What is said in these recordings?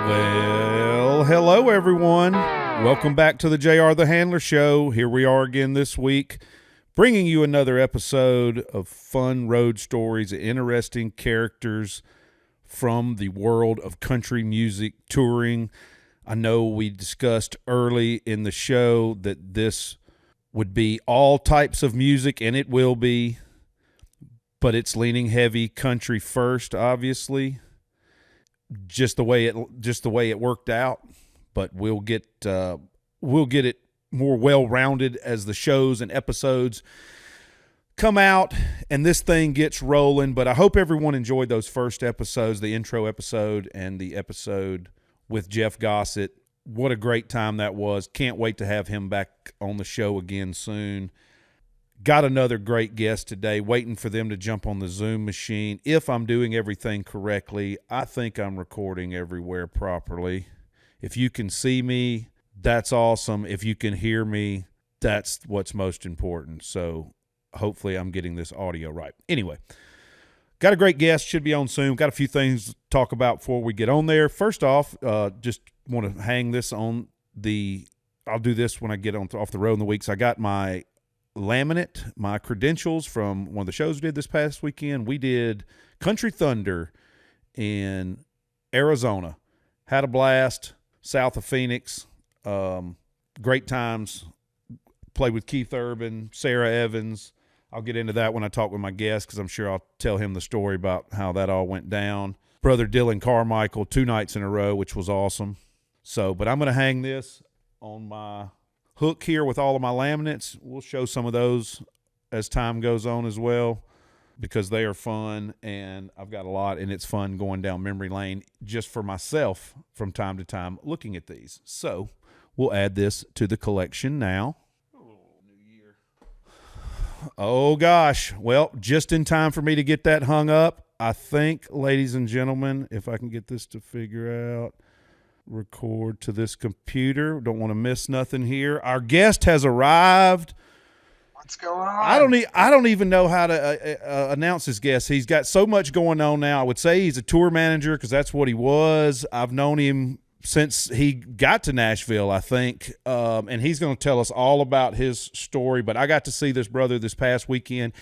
Well, hello everyone. Welcome back to the JR the Handler Show. Here we are again this week, bringing you another episode of fun road stories, interesting characters from the world of country music touring. I know we discussed early in the show that this would be all types of music, and it will be, but it's leaning heavy country first, obviously. Just the way it worked out, but we'll get it more well-rounded as the shows and episodes come out and this thing gets rolling. But I hope everyone enjoyed those first episodes, the intro episode and the episode with Jeff Gossett. What a great time that was. Can't wait to have him back on the show again soon. Got another great guest today, waiting for them to jump on the Zoom machine. If I'm doing everything correctly, I think I'm recording everywhere properly. If you can see me, that's awesome. If you can hear me, that's what's most important. So hopefully I'm getting this audio right. Anyway, got a great guest, should be on soon. Got a few things to talk about before we get on there. First off, just want to hang this on I'll do this when I get off the road in the week. So I got my laminate, my credentials from one of the shows we did this past weekend. We did Country Thunder in Arizona. Had a blast, south of Phoenix. Great times. Played with Keith Urban, Sarah Evans. I'll get into that when I talk with my guest because I'm sure I'll tell him the story about how that all went down. Brother Dylan Carmichael, 2 nights in a row, which was awesome. So, but I'm going to hang this on my hook here with all of my laminates. We'll show some of those as time goes on as well because they are fun, and I've got a lot, and it's fun going down memory lane just for myself from time to time looking at these. So we'll add this to the collection now. New year. Oh, gosh. Well, just in time for me to get that hung up. I think, ladies and gentlemen, if I can get this to figure out, record to this computer. Don't want to miss nothing here. Our guest has arrived. What's going on? I don't even know how to announce this guest. He's got so much going on now. I would say he's a tour manager because that's what he was. I've known him since he got to Nashville, I think, and he's going to tell us all about his story. But I got to see this brother this past weekend.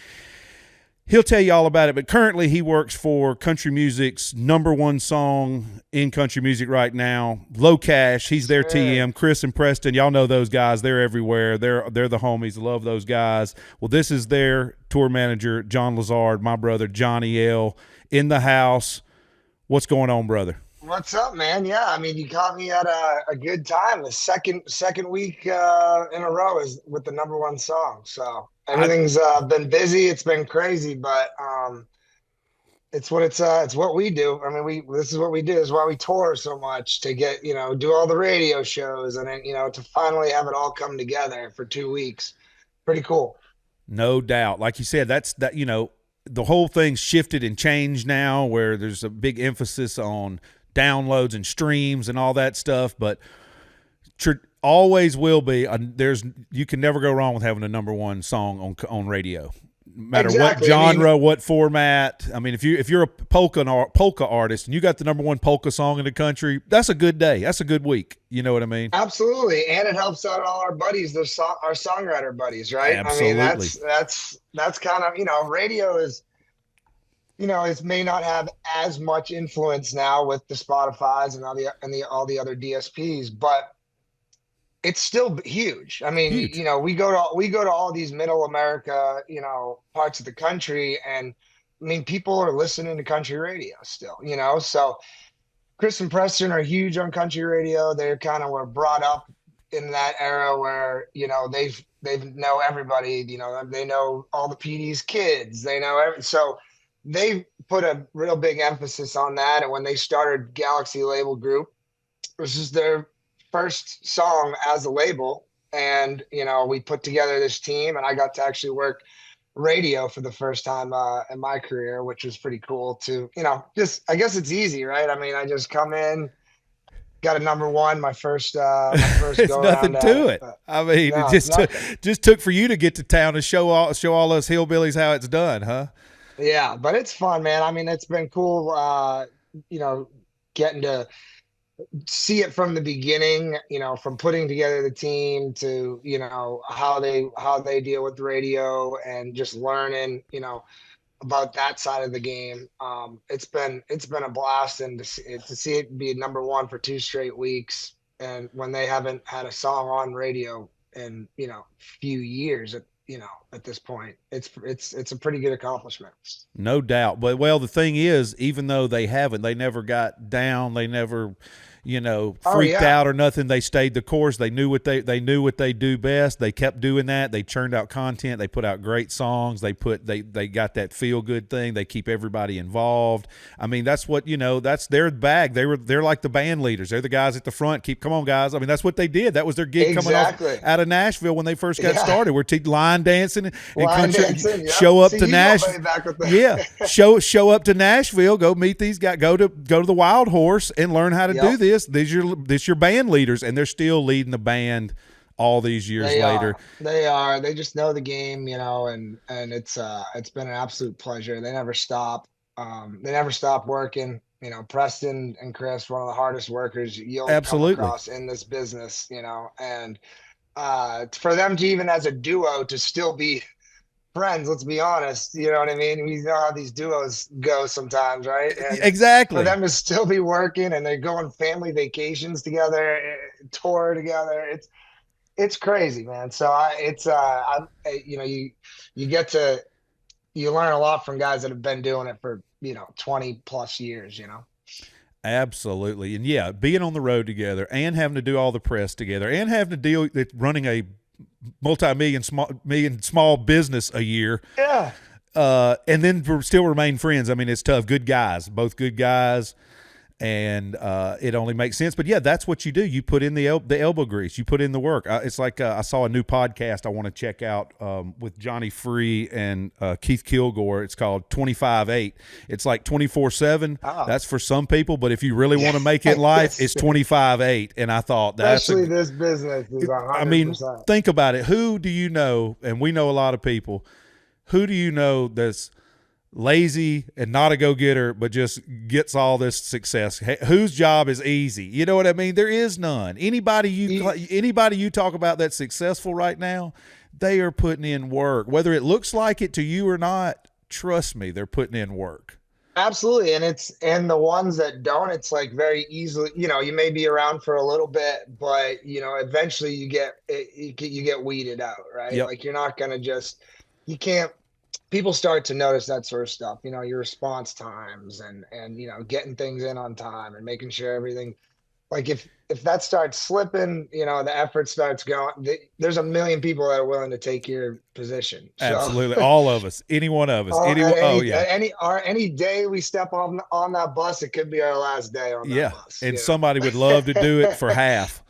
He'll tell you all about it, but currently he works for country music's #1 song in country music right now, Low Cash. He's their TM. Chris and Preston, y'all know those guys. They're everywhere. They're the homies. Love those guys. Well, this is their tour manager, John Lessard, my brother, Johnny L, in the house. What's going on, brother? What's up, man? Yeah, I mean, you caught me at a good time. The second week in a row is with the #1 song. So everything's been busy. It's been crazy, but it's what we do. I mean, this is what we do. This is why we tour so much to get do all the radio shows and then to finally have it all come together for 2 weeks. Pretty cool. No doubt. Like you said, the whole thing's shifted and changed now, where there's a big emphasis on downloads and streams and all that stuff, but always will be. You can never go wrong with having a #1 song on radio, no matter what genre, what format. I mean, if you're a polka artist and you got the #1 polka song in the country, that's a good day. That's a good week. You know what I mean? Absolutely, and it helps out all our buddies, our songwriter buddies, right? Absolutely. I mean, that's kind of radio is. It may not have as much influence now with the Spotify's and all the other DSPs, but it's still huge. I mean, huge. We go to all these middle America, parts of the country, and I mean, people are listening to country radio still, So Chris and Preston are huge on country radio. They were brought up in that era where they know everybody. They know all the PD's kids. They know so. They put a real big emphasis on that. And when they started Galaxy Label Group, this is their first song as a label. And, we put together this team, and I got to actually work radio for the first time in my career, which was pretty cool to, I guess it's easy, right? I mean, I just come in, got a #1, my first it's nothing to it. I mean, no, it just took for you to get to town and show all us hillbillies how it's done, huh? Yeah, but it's fun, man. I mean, it's been cool, getting to see it from the beginning, from putting together the team to, how they deal with radio and just learning, about that side of the game. It's been a blast, and to see it be number one for 2 straight weeks, and when they haven't had a song on radio in few years at this point, it's a pretty good accomplishment. No doubt. But well, the thing is, even though they haven't, they never got down. They never, Oh freaked yeah, out or nothing. They stayed the course. They knew what they knew what they do best. They kept doing that. They churned out content. They put out great songs. They got that feel good thing. They keep everybody involved. I mean, that's what that's their bag. They're like the band leaders. They're the guys at the front. Come on, guys. I mean, that's what they did. That was their gig coming off exactly. out of Nashville when they first got Yeah, started. We're line dancing and line country. dancing. Yep. Show up See, to you go Nashville. way back with the Yeah, show up to Nashville. Go meet these guys. Go to the Wild Horse and learn how to do Yep. this. This your band leaders, and they're still leading the band all these years They later. are. They are. They just know the game, and it's been an absolute pleasure. They never stop. They never stop working. Preston and Chris, one of the hardest workers you'll come Absolutely, across in this business, and for them to even as a duo to still be friends, let's be honest, you know what I mean? We know how these duos go sometimes, right? And for exactly. them to still be working and they're going family vacations together, tour together, it's crazy, man. So you get to you learn a lot from guys that have been doing it for 20 plus years. Absolutely, and yeah, being on the road together and having to do all the press together and having to deal with running a multi-million small business a year, Yeah, and then still remain friends. I mean, it's tough. Good guys, both good guys, and it only makes sense. But yeah, that's what you do. You put in the elbow grease. You put in the work. It's like I saw a new podcast I want to check out with Johnny Free and Keith Kilgore. It's called 25/8. It's like 24/7. oh, That's for some people, but if you really want to make it in life, it's 25/8. And I thought especially this business is I mean, 100%. think about it. Who do you know? And we know a lot of people. Who do you know that's lazy and not a go-getter, but just gets all this success? Whose job is easy? You know what I mean? There is none. Anybody you talk about that's successful right now, they are putting in work. Whether it looks like it to you or not, trust me, they're putting in work. Absolutely. And the ones that don't, it's like very easily, you may be around for a little bit, but eventually you get weeded out, right? Yep. Like you're not going to you can't, people start to notice that sort of stuff, your response times and getting things in on time and making sure everything, like if that starts slipping, the effort starts going, there's a million people that are willing to take your position. So Absolutely. All of us. Any one of us. Anyone. Oh yeah. any day we step on that bus, it could be our last day on that Yeah. bus. And somebody would love to do it for half.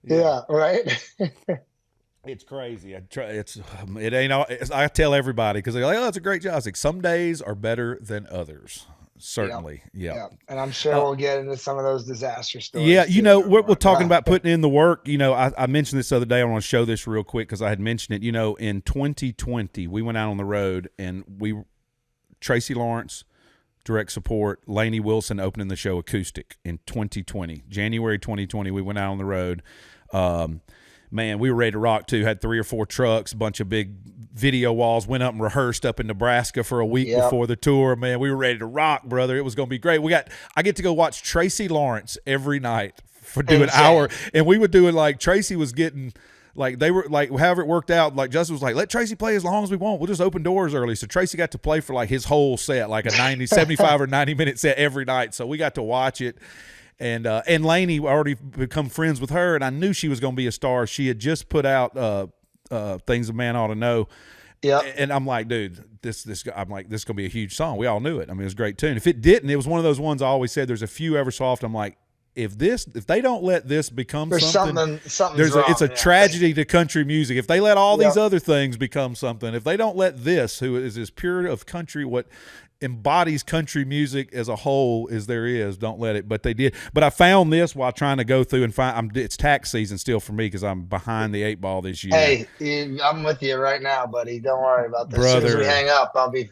Yeah, right. It's crazy. It ain't all. I tell everybody because they're like, "Oh, it's a great job." I was like, some days are better than others. Certainly, yeah. Yeah, and I'm sure we'll get into some of those disaster stories. Yeah, too. we're talking about putting in the work. I mentioned this the other day. I want to show this real quick because I had mentioned it. In 2020, we went out on the road and Tracy Lawrence, direct support, Lainey Wilson opening the show acoustic in 2020, January 2020. We went out on the road. Man, we were ready to rock too. Had 3 or 4 trucks, a bunch of big video walls. Went up and rehearsed up in Nebraska for a week before the tour. Man, we were ready to rock, brother. It was going to be great. I get to go watch Tracy Lawrence every night for doing an hour, and we would do it like Tracy was getting. Like they were like, however it worked out, like Justin was like, let Tracy play as long as we want. We'll just open doors early. So Tracy got to play for like his whole set, like a 75 or 90-minute set every night. So we got to watch it. And Lainey already become friends with her, and I knew she was going to be a star. She had just put out Things a Man Ought to Know. Yeah. And I'm like, dude, this is going to be a huge song. We all knew it. I mean, it was a great tune. If it didn't, it was one of those ones I always said there's a few ever so often. I'm like, if they don't let this become something, it's a tragedy to country music. If they let all these other things become something, if they don't let this, who is as pure of country, embodies country music as a whole as there is. Don't let it. But they did. But I found this while trying to go through and find. It's tax season still for me because I'm behind the 8 ball this year. Hey, I'm with you right now, buddy. Don't worry about this. As soon as we Brother. hang up, I'll be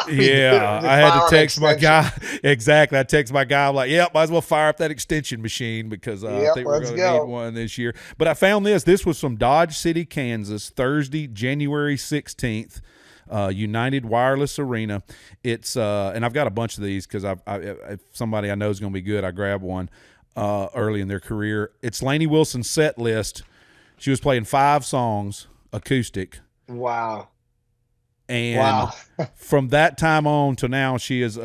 Yeah, I had to filing text my extension. guy. Exactly. I text my guy. I'm like, yep, might as well fire up that extension machine because I Yep, think we're let's going to need go. one this year. But I found this. This was from Dodge City, Kansas, Thursday, January 16th. United Wireless Arena. It's and I've got a bunch of these because if somebody I know is going to be good, I grab one early in their career. It's Lainey Wilson's set list. She was playing 5 songs acoustic. Wow. And Wow. from that time on to now, she is,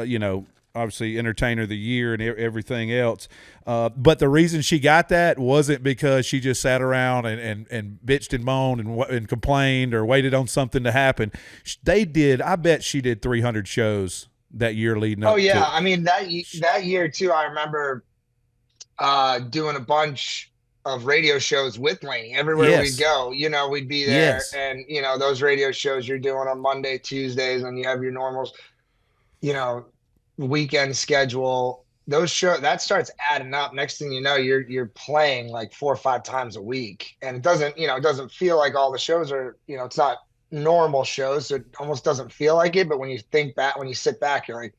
obviously entertainer of the year and everything else. But the reason she got that wasn't because she just sat around and bitched and moaned and complained or waited on something to happen. They did. I bet she did 300 shows that year leading up. Oh yeah. to I mean that year too, I remember doing a bunch of radio shows with Lainey. Everywhere we'd Yes. go, we'd be there. Yes. And those radio shows you're doing on Monday, Tuesdays, and you have your normals, you know, weekend schedule. Those show that starts adding up. Next thing you know, you're playing like 4 or 5 times a week. And it doesn't feel like all the shows are, it's not normal shows, so it almost doesn't feel like it. But when you sit back, you're like,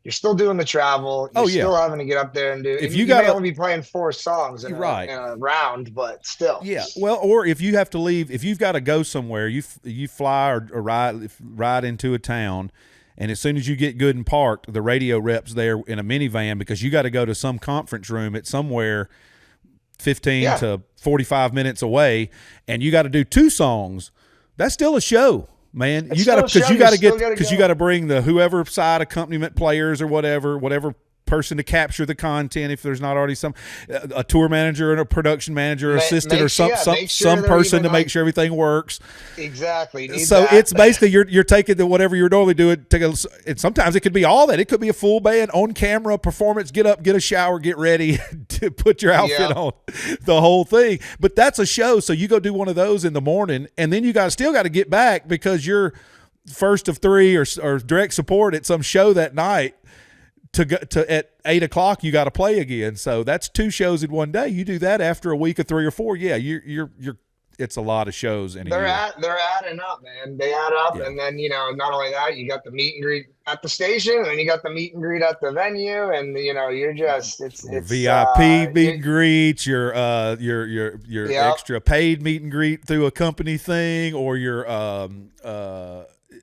you're still doing the travel. You're Oh, yeah. still having to get up there and do. If And you you may gotta- only be playing 4 songs in You're right. in a round, but still. Yeah, well, or if you have to leave, if you've got to go somewhere, you fly or ride into a town, and as soon as you get good and parked, the radio rep's there in a minivan because you got to go to some conference room at somewhere 15 Yeah. to 45 minutes away, and you got to do 2 songs. That's still a show, man. It's You got to still a because show. you got to You still get gotta because go. you got to bring the whoever side accompaniment players or whatever person to capture the content if there's not already some a tour manager and a production manager or assistant or some make sure they're person even to make like- sure everything works. Exactly. You need So that. it's basically you're taking the whatever you're normally doing. And sometimes it could be all that. It could be a full band on camera performance. Get up, get a shower, get ready to put your outfit Yeah. on, the whole thing. But that's a show. So you go do one of those in the morning, and then you still got to get back because you're first of 3 or direct support at some show that night. To at 8 o'clock you got to play again. So that's 2 shows in one day. You do that after a week of 3 or 4. Yeah, you're it's a lot of shows in a year. They're adding up, man. They add up, Yeah. and then not only that, you got the meet and greet at the station, and then you got the meet and greet at the venue, and you're just it's VIP meet and greets, your Yep. extra paid meet and greet through a company thing, or your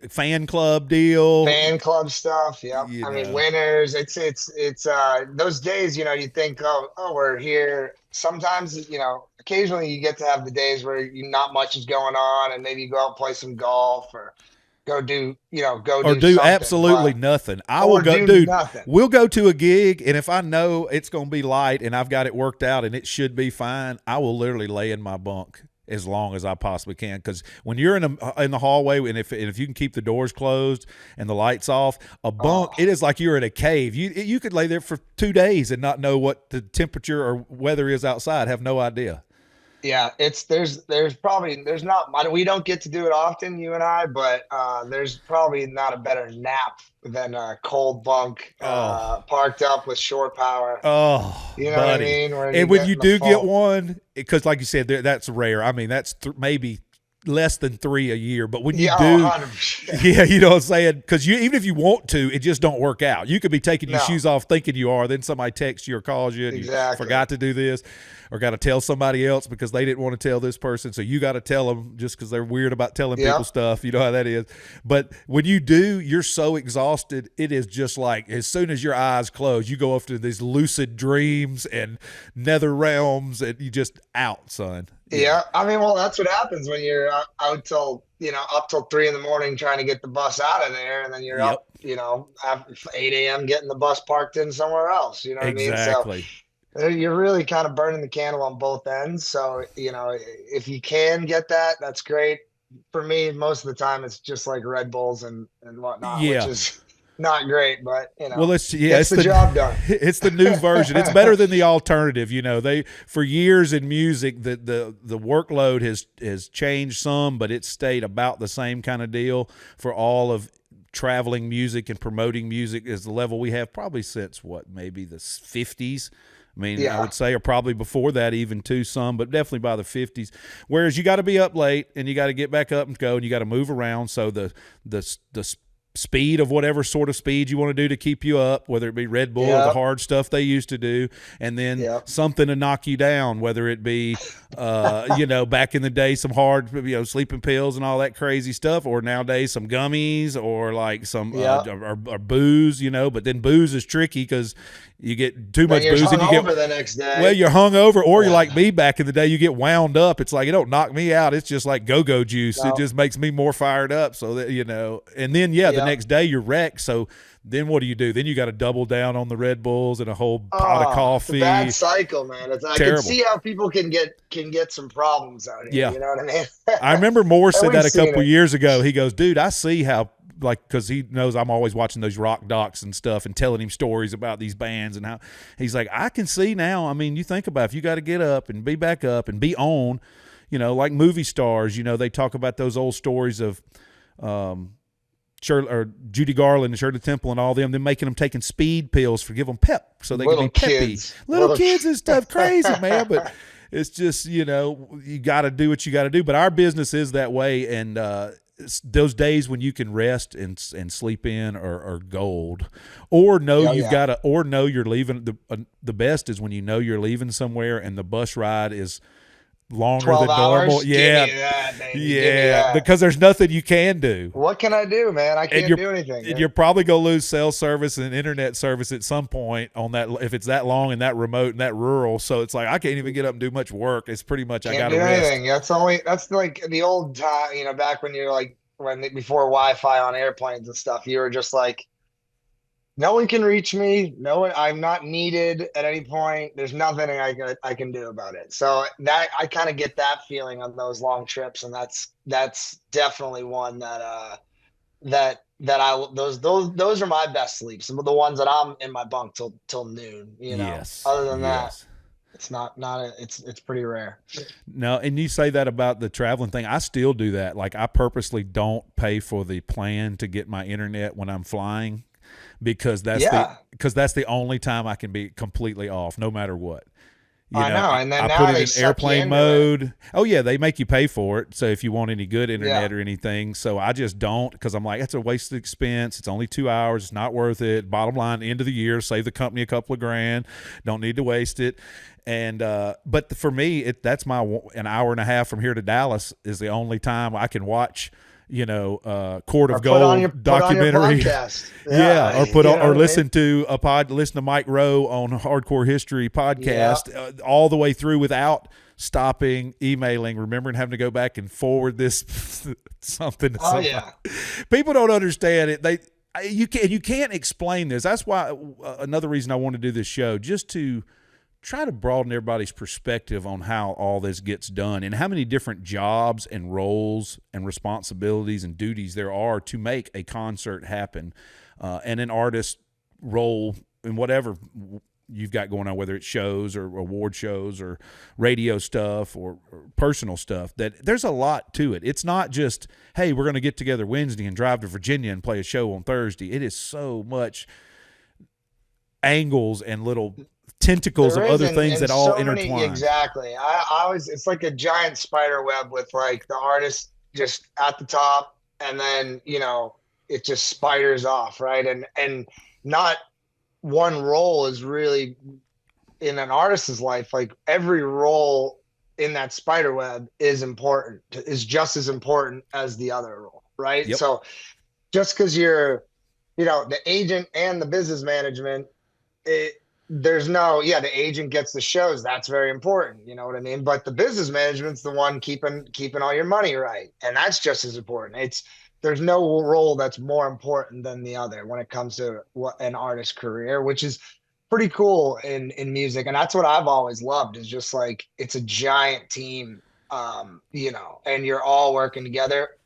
fan club deal. fan club stuff. Yep. You I mean, know. winners. It's those days. You think, oh, we're here. Sometimes, occasionally you get to have the days where not much is going on, and maybe you go out and play some golf or go do Or do something, absolutely but- nothing. I or will go, do dude. nothing. We'll go to a gig, and if I know it's going to be light and I've got it worked out and it should be fine, I will literally lay in my bunk as long as I possibly can. Because when you're in the hallway, and if you can keep the doors closed and the lights off, a bunk, it is like you're in a cave. You could lay there for 2 days and not know what the temperature or weather is outside. Have no idea. Yeah, there's not, we don't get to do it often, you and I, but there's probably not a better nap than a cold bunk parked up with shore power. Oh, You know buddy. what I mean? Where And when get you in the do get fall. one, because like you said, that's rare. I mean, that's maybe less than 3 a year. But when you Yeah, do, 100%. yeah, you know what I'm saying? Because even if you want to, it just don't work out. You could be taking your No. shoes off thinking you are, then somebody texts you or calls you and you Exactly. forgot to do this or got to tell somebody else because they didn't want to tell this person. So you got to tell them just because they're weird about telling Yep. people stuff. You know how that is. But when you do, you're so exhausted. It is just like as soon as your eyes close, you go off to these lucid dreams and nether realms and you just out, son. Yeah, I mean, well, that's what happens when you're out till up till 3 a.m. trying to get the bus out of there, and then you're up, after 8 a.m. getting the bus parked in somewhere else. You know what I mean? Exactly. So you're really kind of burning the candle on both ends. So if you can get that, that's great. For me, most of the time, it's just like Red Bulls and whatnot, Yeah. which is not great, but Well, it's gets the job done. It's the new version. It's better than the alternative. They for years in music the workload has changed some, but it's stayed about the same kind of deal for all of traveling music and promoting music is the level we have probably since maybe the 50s. I mean, I Yeah. would say, or probably before that even too, some, but definitely by the 50s. Whereas you got to be up late and you got to get back up and go and you got to move around. So the speed of whatever sort of speed you want to do to keep you up, whether it be Red Bull or the Yep. hard stuff they used to do, and then Yep. something to knock you down, whether it be, back in the day, some hard, sleeping pills and all that crazy stuff, or nowadays some gummies or like some Yep. or booze, but then booze is tricky because you get too Then much you're booze and you get, hungover the next day. well, you're hungover, or you're Yeah. like me back in the day. You get wound up. It's like it don't knock me out. It's just like go-go juice. It No. just makes me more fired up. So that and then the Yep. next day you're wrecked. So then what do? Then you got to double down on the Red Bulls and a whole pot of It's a coffee. bad cycle, man. I Terrible. can see how people can get some problems out here. Yeah. You know what I mean? I remember Moore said we've that a seen couple it. years ago. He goes, dude, I see how, like, because he knows I'm always watching those rock docs and stuff and telling him stories about these bands and how he's like, I can see now. I mean, you think about if you got to get up and be back up and be on, like movie stars, they talk about those old stories of Judy Garland and Shirley Temple and all them making them taking speed pills for give them pep so they Little can be peppy. kids. Little kids and stuff, crazy, man. But it's just, you got to do what you got to do. But our business is that way, and those days when you can rest and sleep in are gold, or know got to, or know you're leaving. The best is when you're leaving somewhere and the bus ride is longer 12 than normal. hours? Yeah, Give me that, baby. Give me yeah, that. because there's nothing you can do. What can I do, man? I can't do anything. And you're probably gonna lose cell service and internet service at some point on that if it's that long and that remote and that rural. So it's like I can't even get up and do much work. It's pretty much I Can't gotta do rest. anything. That's like the old time, back when you're like before Wi-Fi on airplanes and stuff. You were just like, no one can reach me. No one. I'm not needed at any point. There's nothing I can do about it. So that I kind of get that feeling on those long trips, and that's definitely one that I those are my best sleeps. Some of the ones that I'm in my bunk till noon. Yes. Other than that, Yes. it's it's pretty rare. No, and you say that about the traveling thing. I still do that. Like I purposely don't pay for the plan to get my internet when I'm flying because that's the only time I can be completely off, no matter what. I know, and then I now put it they in suck you airplane into mode. Oh yeah, they make you pay for it. So if you want any good internet Yeah. or anything, so I just don't because I'm like that's a wasted expense. It's only 2 hours. It's not worth it. Bottom line, end of the year, save the company a couple of grand. Don't need to waste it. And but for me, that's an hour and a half from here to Dallas is the only time I can watch. Court of Gold documentary. Yeah, or listen to Mike Rowe on Hardcore History podcast all the way through without stopping, emailing, remembering having to go back and forward this something. Oh yeah. People don't understand it. You can't explain this. That's why another reason I want to do this show, just to try to broaden everybody's perspective on how all this gets done and how many different jobs and roles and responsibilities and duties there are to make a concert happen, and an artist role in whatever you've got going on, whether it's shows or award shows or radio stuff or personal stuff. That there's a lot to it. It's not just, hey, we're going to get together Wednesday and drive to Virginia and play a show on Thursday. It is so much angles and little tentacles of other things that all intertwine. Exactly. It's like a giant spider web with like the artist just at the top, and then it just spiders off, right? And not one role is really in an artist's life. Like every role in that spider web is just as important as the other role, right? Yep. So just because you're the agent and the business management, the agent gets the shows. That's very important. You know what I mean? But the business management's the one keeping all your money right. And that's just as important. There's no role that's more important than the other when it comes to an artist's career, which is pretty cool in music. And that's what I've always loved, is just like, it's a giant team, and you're all working together.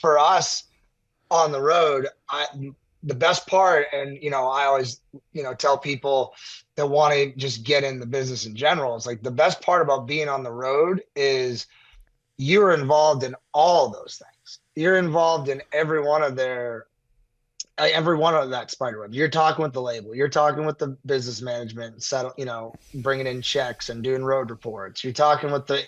For us on the road, the best part, and I always tell people that want to just get in the business in general, it's like the best part about being on the road is you're involved in all of those things. You're involved in every one of their every one of that spider web. You're talking with the label. You're talking with the business management, settle, bringing in checks and doing road reports. You're talking with the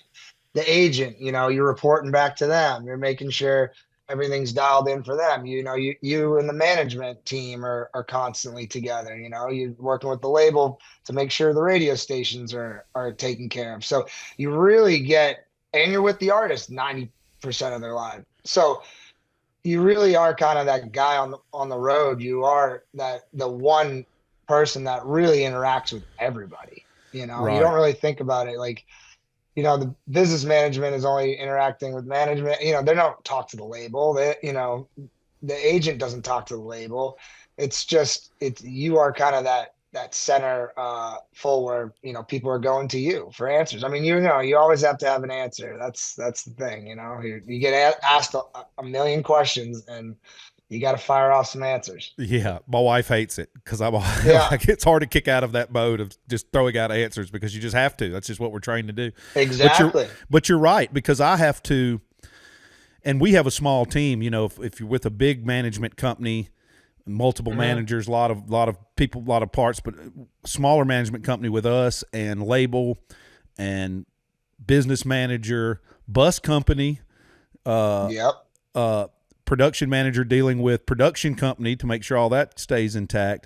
agent. You're reporting back to them. You're making sure everything's dialed in for them. You and the management team are constantly together. You're working with the label to make sure the radio stations are taken care of. So you really get, and you're with the artist 90% of their life. So you really are kind of that guy on the road. You are the one person that really interacts with everybody. You Right. don't really think about it like, the business management is only interacting with management. They don't talk to the label. The agent doesn't talk to the label. It's you are kind of that center full where people are going to you for answers. I mean, you always have to have an answer. That's the thing. You get asked a million questions and you got to fire off some answers. Yeah, my wife hates it because I'm Yeah, like it's hard to kick out of that mode of just throwing out answers because you just have to. That's just what we're trained to do. But you're exactly. but you're right because I have to, and we have a small team. If you're with a big management company, multiple Mhm. managers, a lot of people, a lot of parts, but smaller management company with us and label and business manager, bus company, uh, Yep. uh, production manager dealing with production company to make sure all that stays intact,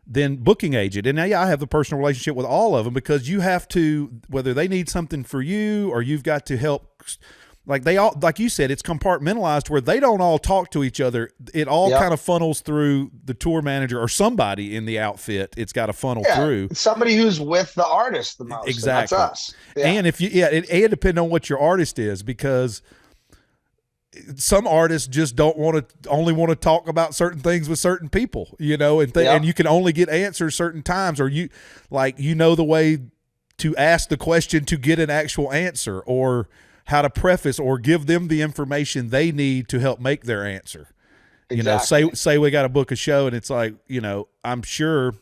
then booking agent. And now, yeah, I have the personal relationship with all of them because you have to, whether they need something for you or you've got to help. Like they all, like you said, it's compartmentalized where they don't all talk to each other. It all Yep. kind of funnels through the tour manager or somebody in the outfit. It's got to funnel Yeah. through. Somebody who's with the artist the most, and that's Exactly. us. Yeah. And if you, yeah, it depends on what your artist is because some artists just don't only want to talk about certain things with certain people, and Yep. you can only get answers certain times, or the way to ask the question to get an actual answer, or how to preface or give them the information they need to help make their answer. Say Exactly. we got to book a show, and it's like, I'm sure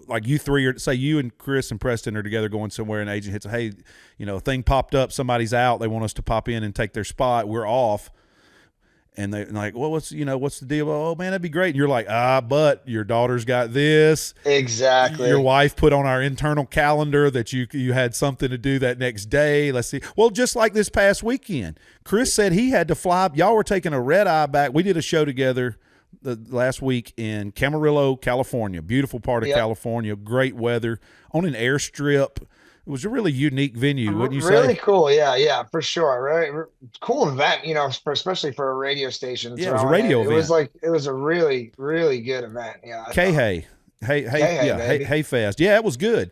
like you three are, say you and Chris and Preston are together going somewhere, and an agent hits, hey, a thing popped up, somebody's out, they want us to pop in and take their spot, we're off. And they're like, well, what's the deal? Oh man, that'd be great. And you're like, but your daughter's got this. Your Exactly. wife put on our internal calendar that you had something to do that next day. Let's see. Well, just like this past weekend, Chris said he had to fly. Y'all were taking a red eye back. We did a show together the last week in Camarillo, California. Beautiful part of Yep. California. Great weather on an airstrip. It was a really unique venue, wouldn't you say? Really cool. Yeah, yeah, for sure. Right. Cool event, especially for a radio station Yeah, it was a throwing it. radio event. It was a really, really good event. Yeah, I K thought. Hey. Hey, Hey, hey, yeah, baby. Hey Fest. Yeah, it was good.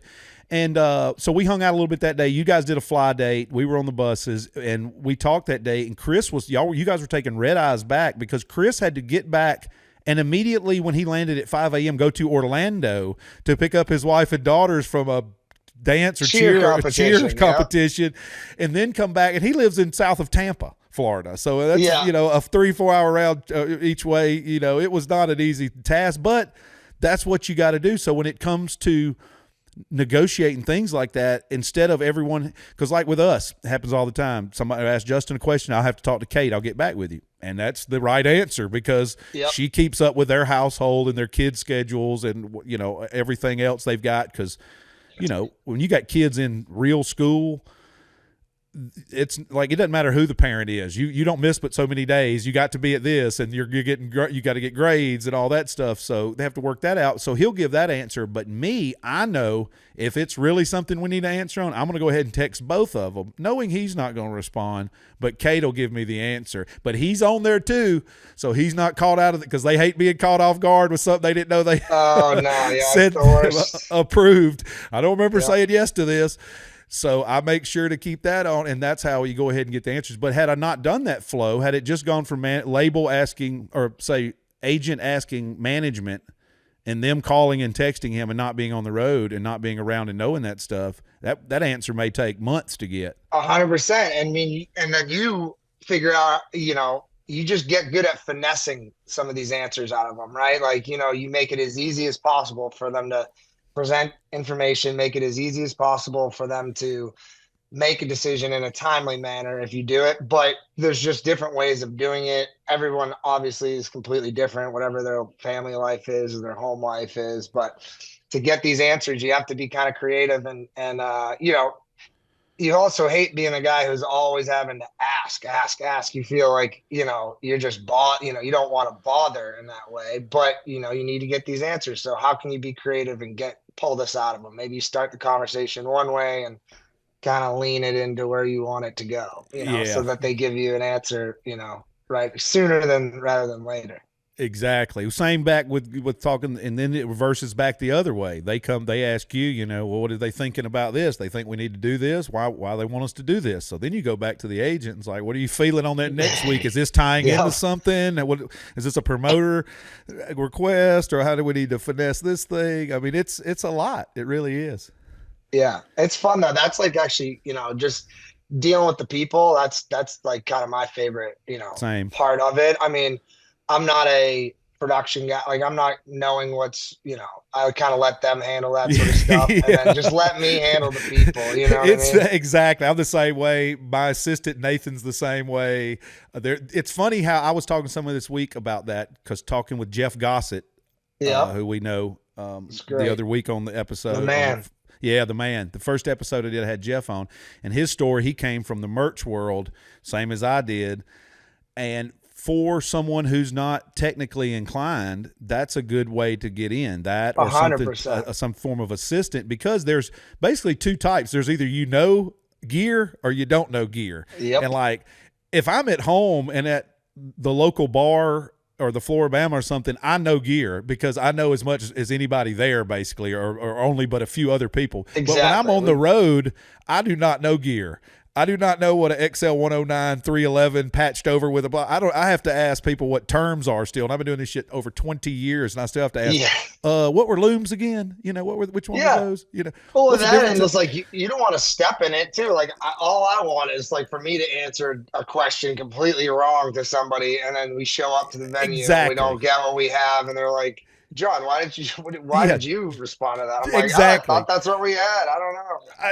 And so we hung out a little bit that day. You guys did a fly date. We were on the buses, and we talked that day. And Chris was you guys were taking red eyes back because Chris had to get back and immediately when he landed at 5 a.m. go to Orlando to pick up his wife and daughters from a dance or Cheer cheer competition. Yeah. competition, and then come back. And he lives in south of Tampa, Florida, so that's Yeah. a 3-4 hour round each way. It was not an easy task, but that's what you got to do. So when it comes to negotiating things like that, instead of everyone, because like with us, it happens all the time. Somebody asks Justin a question, I'll have to talk to Kate, I'll get back with you, and that's the right answer because Yep. she keeps up with their household and their kids' schedules and everything else they've got. Because when you got kids in real school, it's like it doesn't matter who the parent is. You don't miss but so many days. You got to be at this, and you're getting you got to get grades and all that stuff. So they have to work that out. So he'll give that answer. But me, I know if it's really something we need to answer on, I'm going to go ahead and text both of them, knowing he's not going to respond. But Kate will give me the answer. But he's on there too, so he's not caught out of it because they hate being caught off guard with something they didn't know they Oh no, yeah, it's said the worst. approved. I don't remember Yeah. saying yes to this. So I make sure to keep that on, and that's how you go ahead and get the answers. But had I not done that flow, had it just gone from label asking, or say agent asking management, and them calling and texting him and not being on the road and not being around and knowing that stuff, that answer may take months to get. 100%. I mean, and then you figure out, you just get good at finessing some of these answers out of them, right? Like, you make it as easy as possible for them to present information, make it as easy as possible for them to make a decision in a timely manner if you do it. But there's just different ways of doing it. Everyone obviously is completely different, whatever their family life is or their home life is. But to get these answers, you have to be kind of creative and you know, you also hate being a guy who's always having to ask. You feel like, you know, you're just you know, you don't want to bother in that way, but you know, you need to get these answers. So how can you be creative and pull this out of them? Maybe you start the conversation one way and kind of lean it into where you want it to go, you know, so Yeah. that they give you an answer, you know, right sooner than rather than later. Exactly. Same back with talking, and then it reverses back the other way. They ask you, you know, well, what are they thinking about this? They think we need to do this. Why they want us to do this? So then you go back to the agent and it's like, what are you feeling on that next week? Is this tying Yeah. into something? What is this, a promoter request, or how do we need to finesse this thing? I mean, it's a lot. It really is. Yeah. It's fun though. That's like actually, you know, just dealing with the people. That's like kind of my favorite, you know, Same. part of it. I mean, I'm not a production guy. Like I'm not knowing what's, you know, I would kind of let them handle that sort of stuff and then Yeah. just let me handle the people. You know what I It's mean? exactly. I'm the same way. My assistant Nathan's the same way. It's funny how I was talking to someone this week about that, because talking with Jeff Gossett, Yep. who we know, It's the great. other week on the The episode on the, man. yeah, the man. The first episode I did, I had Jeff on, and his story. He came from the merch world, same as I did, and for someone who's not technically inclined, that's a good way to get in. That A or hundred something, percent. some form of assistant, because there's basically two types. There's either you know gear or you don't know gear. And Yep. like, if I'm at home and at the local bar or the Floribama or something, I know gear because I know as much as anybody there, basically, or only but a few other people. But when I'm Exactly. on the road, I do not know gear. I do not know what an XL 109 311 patched over with a block. I have to ask people what terms are still. And I've been doing this shit over 20 years, and I still have to ask, Yeah. what were looms again? You know, which one was Yeah. those? You know, Well, and what's the that, difference? and it's like you don't want to step in it too. Like all I want is like for me to answer a question completely wrong to somebody, and then we show up to the venue and we Exactly. don't get what we have, and they're like, "John, why Yeah, did you respond to that?" I'm like, "Oh, I exactly. thought that's what we had. I don't know."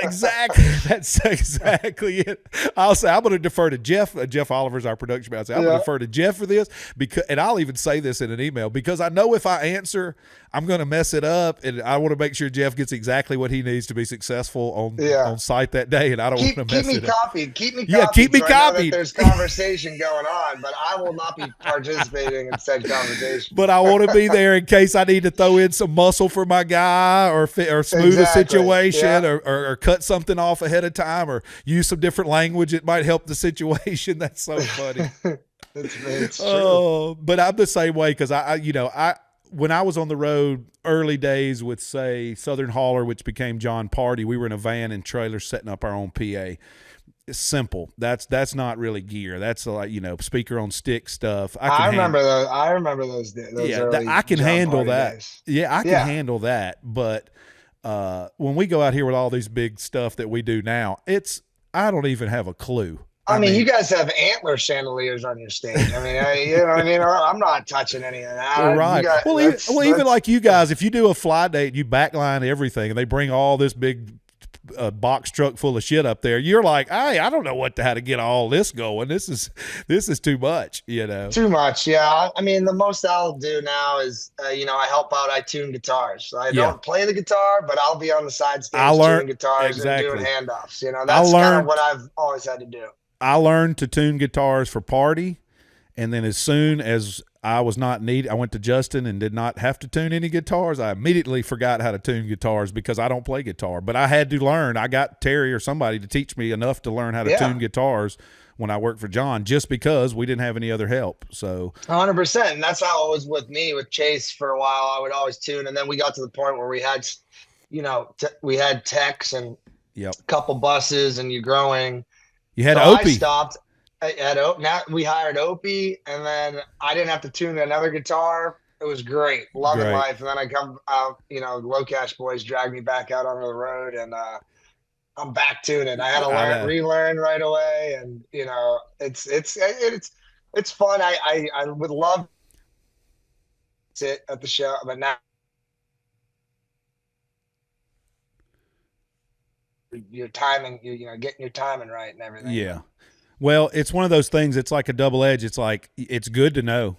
Exactly. That's exactly it. I'll say I'm going to defer to Jeff. Jeff Oliver's our production manager. I'll say I'm going to Yeah. defer to Jeff for this, because, and I'll even say this in an email, because I know if I answer, I'm going to mess it up, and I want to make sure Jeff gets exactly what he needs to be successful on Yeah. site that day, and I don't want to Keep mess me it up. copied. Keep me Yeah, keep copied me so I know that copied. there's conversation going on, but I will not be participating in said conversation. But I want to be there in case I need to throw in some muscle for my guy, or smooth a Exactly. situation, Yeah. or cut something off ahead of time, or use some different language that might help the situation. That's so funny. It's true. Oh, but I'm the same way, because I when I was on the road early days with, say, Southern Hauler, which became John Party, we were in a van and trailer setting up our own PA. It's simple. That's not really gear. That's like, speaker on stick stuff. I can handle. I remember those Yeah, early I can John handle Party that. days. Yeah, I can Yeah. handle that. But when we go out here with all these big stuff that we do now, I don't even have a clue. I mean, you guys have antler chandeliers on your stage. I mean, you know what I mean? I'm not touching any of that. You Right. got Even like you guys, if you do a fly date, you backline everything, and they bring all this big box truck full of shit up there. You're like, hey, I don't know how to get all this going. This is too much, too much. Yeah. I mean, the most I'll do now is, you know, I help out. I tune guitars. So I Yeah. don't play the guitar, but I'll be on the side I stage learned tuning guitars and doing exactly. handoffs. You know, I that's kind of learned what I've always had to do. I learned to tune guitars for party, and then as soon as I was not needed, I went to Justin and did not have to tune any guitars. I immediately forgot how to tune guitars because I don't play guitar. But I had to learn. I got Terry or somebody to teach me enough to learn how to tune guitars when I worked for John, just because we didn't have any other help. So 100%. And that's how it was with me with Chase for a while. I would always tune. And then we got to the point where we had, you know, we had techs and yep, a couple buses and you're growing. you had So I Opie. stopped at now we hired Opie and then I didn't have to tune another guitar. It was great. Loving Great. life. And then I come out, you know, Low Cash Boys dragged me back out onto the road and I'm back tuning. I had to relearn right away. And, you know, it's fun. I would love to sit at the show, but now your timing, getting your timing right and everything. But Yeah. Well, it's one of those things. It's like a double edge. It's like it's good to know.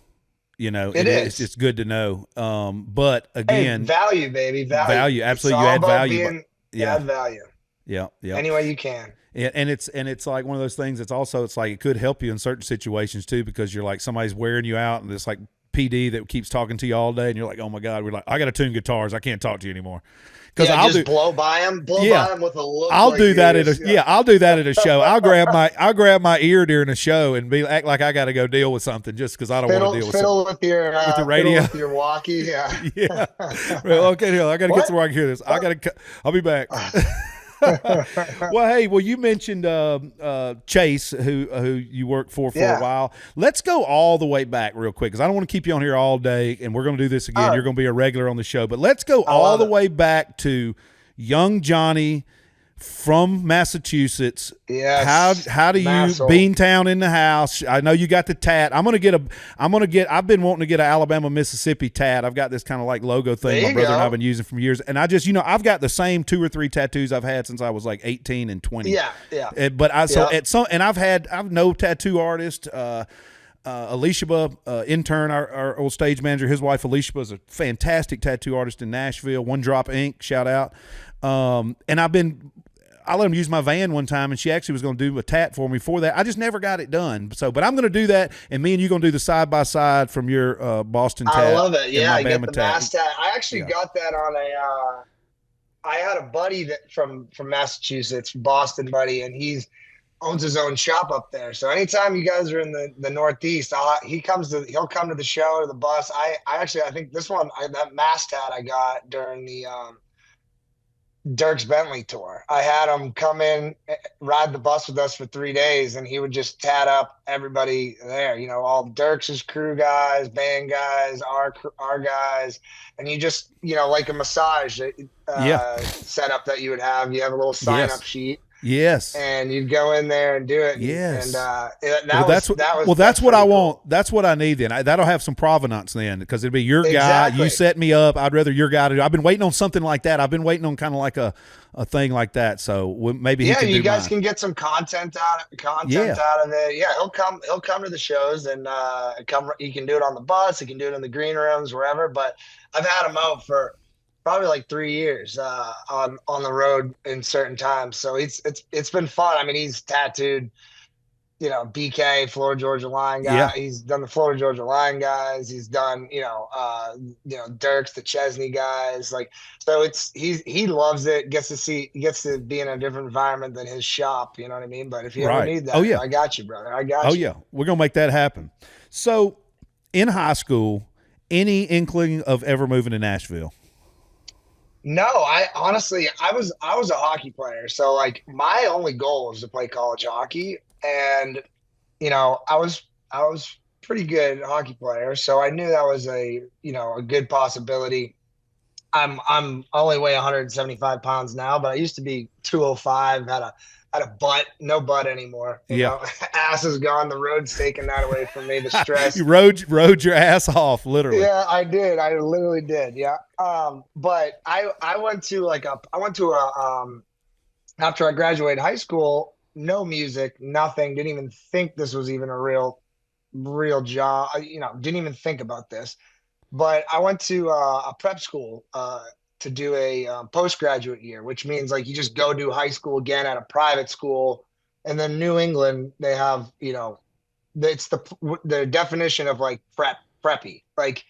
it It is. is. It's good to know. But Hey, again, value, baby, value. value. It's Absolutely, you all add about value. But being yeah, add value yeah, yeah. any way you can. And it's like one of those things. It's like it could help you in certain situations too, because you're like somebody's wearing you out, and it's like PD that keeps talking to you all day, and you're like, oh my god, we're like, I got to tune guitars. I can't talk to you anymore. Because Yeah, I'll just do. blow Yeah, by them with a look I'll like do you're that at a just, yeah. I'll do that at a show. I'll grab my ear during a show and be act like I got to go deal with something just because I don't want to deal with something with the fiddle radio. with your walkie. Yeah. Yeah. Well, okay, Hill. I got to get What? somewhere I can hear this. I got to. I'll be back. Well, hey, you mentioned Chase, who you worked for a Yeah. while. Let's go all the way back real quick because I don't want to keep you on here all day, and we're going to do this again. Oh, You're going to be a regular on the show, but let's go I all love the it. way back to young Johnny from Massachusetts. Yes. How do you Massel. Beantown in the house? I know you got the tat. I've been wanting to get an Alabama Mississippi tat. I've got this kind of like logo thing There my you brother and go. I've been using for years, and I just I've got the same 2 or 3 tattoos I've had since I was like 18 and 20. Yeah. Yeah. But I so Yeah. at some and I've no tattoo artist. Alicia, intern, our old stage manager, his wife Alicia is a fantastic tattoo artist in Nashville. One Drop Ink, shout out. And I let him use my van one time, and she actually was going to do a tat for me for that. I just never got it done. So, but I'm going to do that, and me and you going to do the side by side from your Boston tat. I love it. and Yeah. my I get Bama the tat. mass tat. I actually Yeah. got that on I had a buddy that from Massachusetts, Boston buddy, and he's owns his own shop up there. So anytime you guys are in the Northeast, he'll come to the show or the bus. I think this one, that mass tat I got during the Dirks Bentley tour. I had him come in, ride the bus with us for 3 days, and he would just tat up everybody there. All Dirks' crew guys, band guys, our guys, and you just like a massage Yeah. setup that you would have. You have a little sign Yes. up sheet, Yes. and you'd go in there and do it. Yes. Well, that's that's what I pretty want. cool. That's what I need. Then that'll have some provenance then, because it'd be your guy. You Exactly. set me up. I'd rather your guy to do. I've been waiting on something like that. I've been waiting on kind of like a thing like that. So maybe he Yeah, can you do guys mine. can get some content Yeah. out of it. Yeah, he'll come to the shows and come. He can do it on the bus. He can do it in the green rooms, wherever. But I've had him out for probably like 3 years on the road in certain times. So it's been fun. I mean, he's tattooed, BK, Florida Georgia Line guy. Yeah. He's done the Florida Georgia Line guys. He's done, Dirks, the Chesney guys. Like, so he loves it. He gets to be in a different environment than his shop. You know what I mean? But if you ever Right. need that, Oh yeah. I got you, brother. I got Oh you. yeah. We're gonna make that happen. So, in high school, any inkling of ever moving to Nashville? No, I honestly, I was a hockey player. So like my only goal was to play college hockey. And, I was pretty good hockey player. So I knew that was a good possibility. I'm only weigh 175 pounds now, but I used to be 205, had a butt, no butt anymore. Yeah. Ass is gone. The road's taking that away from me. The stress. You rode your ass off, literally. Yeah, I did. I literally did. Yeah. But I went to after I graduated high school, no music, nothing. Didn't even think this was even a real job. Didn't even think about this. But I went to a prep school to do a postgraduate year, which means like you just go do high school again at a private school. And then New England, they have, it's the definition of like preppy. Like,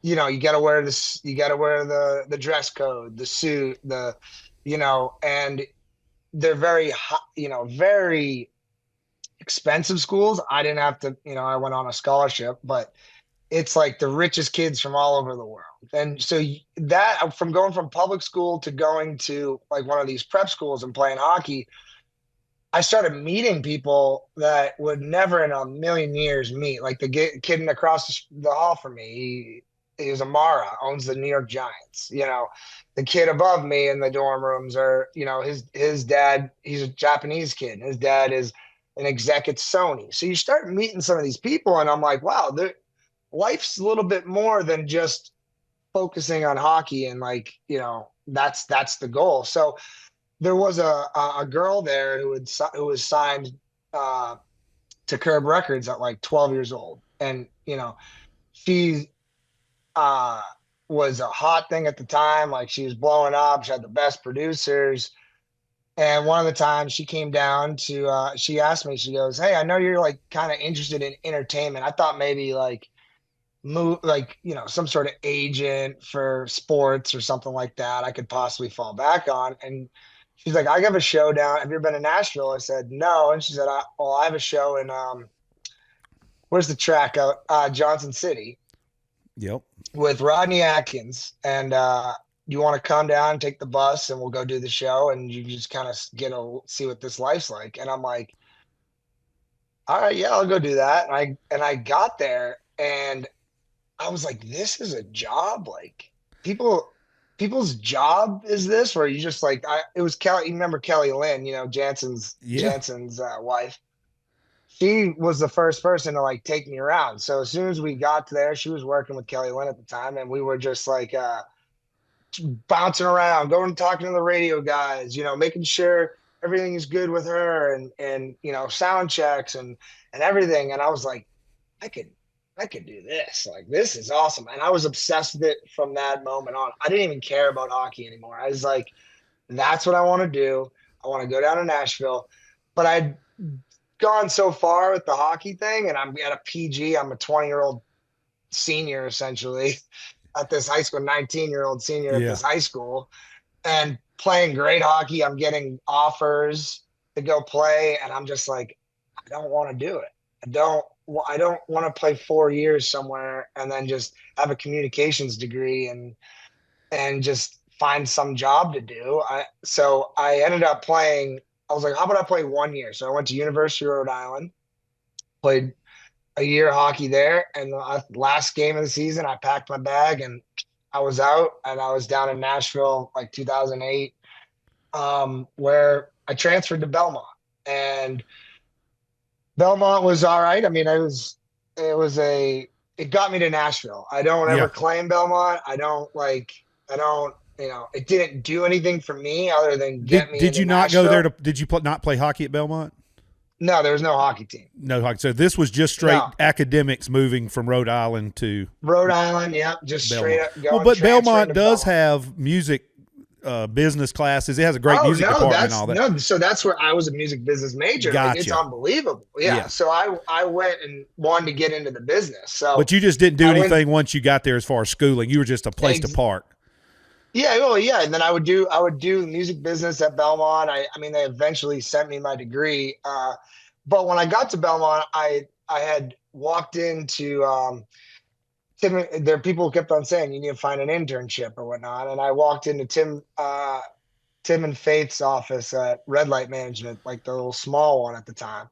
you gotta wear this, you gotta wear the dress code, the suit, and they're very very expensive schools. I didn't have to, I went on a scholarship, but it's like the richest kids from all over the world. And so that from going from public school to going to like one of these prep schools and playing hockey, I started meeting people that would never in a million years meet. Like the kid across the hall from me, he is Amara, owns the New York Giants. The kid above me in the dorm rooms are, his dad, he's a Japanese kid. His dad is an exec at Sony. So you start meeting some of these people and I'm like, wow, life's a little bit more than just focusing on hockey and like, that's the goal. So there was a girl there who was signed uh, to Curb Records at like 12 years old, and she uh, was a hot thing at the time. Like she was blowing up. She had the best producers. And one of the times she came down to, she asked me, she goes, "Hey, I know you're like kind of interested in entertainment. I thought maybe like move, like, some sort of agent for sports or something like that I could possibly fall back on." And she's like, "I have a show down. Have you ever been to Nashville?" I said, "No." And she said, "Well, I have a show in, where's the track out? Johnson City Yep. with Rodney Atkins. And, you want to come down, take the bus, and we'll go do the show, and you just kind of see what this life's like." And I'm like, "All right, yeah, I'll go do that." And I got there, and I was like, "This is a job. Like people's job is this, where you just like, it was Kelly. You remember Kelly Lynn, Yeah. Jansen's wife. She was the first person to like take me around. So as soon as we got there, she was working with Kelly Lynn at the time, and we were just like, bouncing around, going and talking to the radio guys, making sure everything is good with her, and sound checks and everything. And I was like, I could I could do this. Like this is awesome. And I was obsessed with it from that moment on. I didn't even care about hockey anymore. I was like, that's what I want to do. I want to go down to Nashville. But I'd gone so far with the hockey thing, and I'm at a PG. I'm a 20-year-old senior essentially at this high school, 19-year-old senior at Yeah. this high school, and playing great hockey. I'm getting offers to go play, and I'm just like, I don't want to do it. I don't want to play 4 years somewhere and then just have a communications degree and just find some job to do. So I ended up playing. I was like, how about I play 1 year? So I went to University of Rhode Island, played a year of hockey there, and the last game of the season, I packed my bag and I was out, and I was down in Nashville like 2008, where I transferred to Belmont, and Belmont was all right. I mean, it got me to Nashville. I don't ever Yeah. claim Belmont. I don't, it didn't do anything for me other than get me Did into you not go there to? Nashville. Did you not play hockey at Belmont? No, there was no hockey team. No hockey. So this was just straight No, academics moving from Rhode Island to Rhode Island. Yep, just straight Belmont. up Well, going but transferring Belmont to does Belmont. have music business classes. It has a great Oh music no, department and that's all that. no. So that's where I was a music business major. Like it's Gotcha. unbelievable. Yeah. Yeah. So I went and wanted to get into the business. So But you just didn't do I went. anything once you got there as far as schooling. You were just a place to Ex- park. yeah. Well, yeah. And then I would do music business at Belmont. I mean, they eventually sent me my degree. But when I got to Belmont, I had walked into Tim. There, people kept on saying you need to find an internship or whatnot, and I walked into Tim and Faith's office at Red Light Management, like the little small one at the time.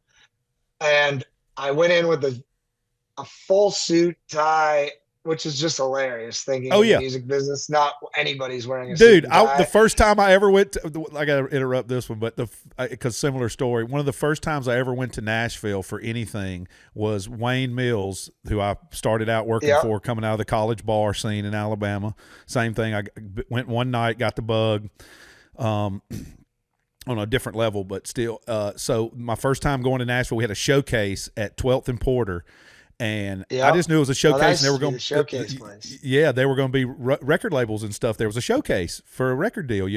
And I went in with a full suit tie, which is just hilarious thinking Oh in the yeah. music business, not anybody's wearing a suit Dude, and the tie. first time I ever went to, I got to interrupt this one, but because similar story. One of the first times I ever went to Nashville for anything was Wayne Mills, who I started out working Yep. for, coming out of the college bar scene in Alabama. Same thing. I went one night, got the bug, on a different level, but still. So my first time going to Nashville, we had a showcase at 12th and Porter. And I Yep. just knew it was a Oh, that showcase, and they used were to be going the showcase place. yeah, they were going to be record labels and stuff. There was a showcase for a record deal.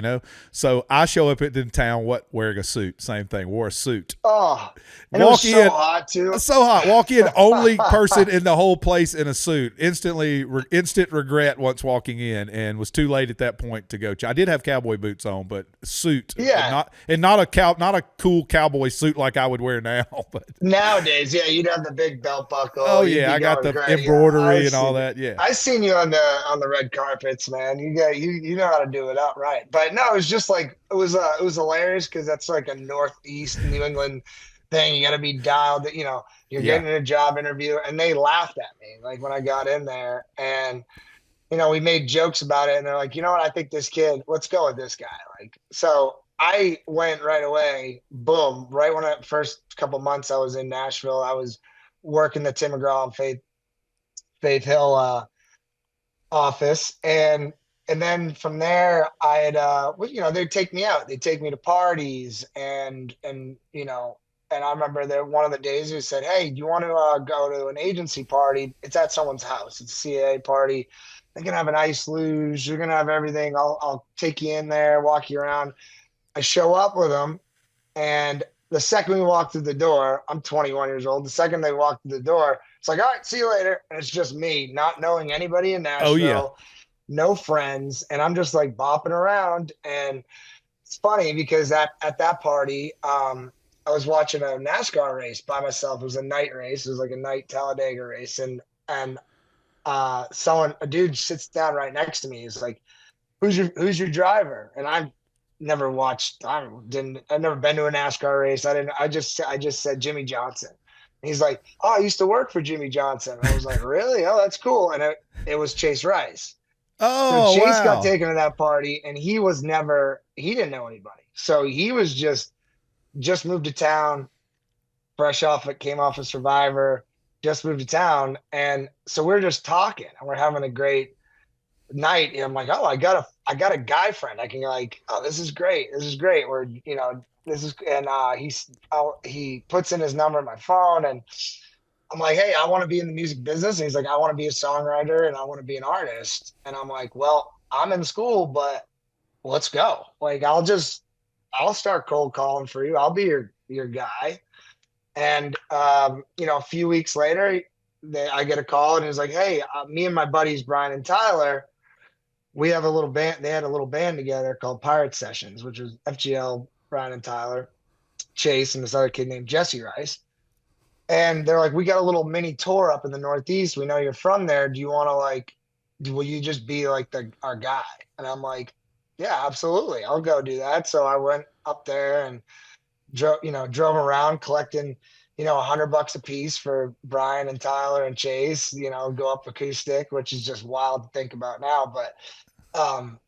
So I show up at the town, wearing a suit. Same thing, wore a suit. Oh, and it was Walk so in, hot too. so hot. Walk in, only person in the whole place in a suit. Instant regret once walking in, and was too late at that point to go. I did have cowboy boots on, but suit, Yeah. not a cool cowboy suit like I would wear now. But Nowadays, yeah, you'd have the big belt buckle. oh You'd yeah, be I got going the great. Yeah, embroidery and all that. Yeah, I seen you on the red carpets, man. You know how to do it outright. But no, it was just like it was hilarious because that's like a Northeast New England thing. You got to be dialed. You're yeah. getting a job interview, and they laughed at me like when I got in there, and we made jokes about it, and they're like, you know what? I think this kid. Let's go with this guy. Like so. I went right away, boom, right when first couple months I was in Nashville, I was working the Tim McGraw and Faith Hill office, and and then from there, well, they'd take me out. They'd take me to parties, and I remember that one of the days they said, "Hey, do you want to go to an agency party? It's at someone's house. It's a CAA party. They're gonna have an ice luge. You're gonna have everything. I'll take you in there, walk you around." I show up with them, and the second we walk through the door, I'm 21 years old. The second they walk through the door, it's like, "All right, see you later," and it's just me, not knowing anybody in Oh yeah. Nashville, no friends, and I'm just like bopping around. And it's funny because at that party, I was watching a NASCAR race by myself. It was a night race. It was like a night Talladega race, and a dude sits down right next to me. He's like, "Who's your driver?" And I've never watched. I've never been to a NASCAR race. I didn't. I just said Jimmy Johnson. And he's like, "Oh, I used to work for Jimmy Johnson." And I was like, "Really? Oh, that's cool." And it was Chase Rice. So Oh Chase got wow. taken to that party, and he didn't know anybody. So he was just moved to town, came off of Survivor, just moved to town, and so we're just talking, and we're having a great night. And I'm like, "Oh, I got a guy friend. I can like, oh, this is great. This is great. We're this is." And he puts in his number in my phone, and I'm like, "Hey, I want to be in the music business." And he's like, "I want to be a songwriter and I want to be an artist." And I'm like, "Well, I'm in school, but let's go. Like, I'll start cold calling for you. I'll be your guy." And a few weeks later, I get a call, and he's like, "Hey, me and my buddies Brian and Tyler, we have a little band. They had a little band together called Pirate Sessions, which was FGL, Brian and Tyler, Chase, and this other kid named Jesse Rice." And they're like, "We got a little mini tour up in the Northeast. We know you're from there. Do you want to will you just be like our guy?" And I'm like, "Yeah, absolutely. I'll go do that." So I went up there and drove around collecting, $100 a piece for Brian and Tyler and Chase, go up acoustic, which is just wild to think about now. But um,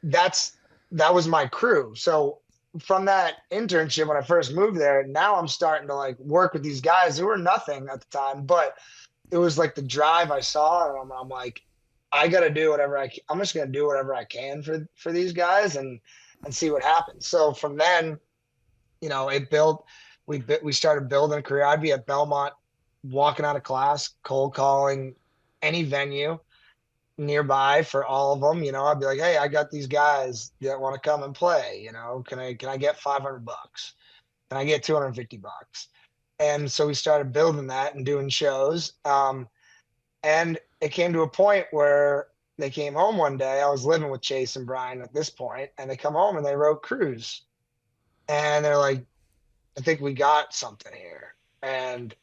that's that was my crew. So from that internship when I first moved there, now I'm starting to like work with these guys who were nothing at the time, but it was like the drive I saw, and I'm like, I got to do whatever I'm just gonna do whatever I can for these guys and see what happens. So from then, it built. We started building a career. I'd be at Belmont, walking out of class, cold calling any venue nearby for all of them. I'd be like, "Hey, I got these guys that want to come and play. Can I get $500? Can I get $250?" And so we started building that and doing shows. And it came to a point where they came home one day. I was living with Chase and Brian at this point, and they come home and they wrote Cruise. And they're like, "I think we got something here." And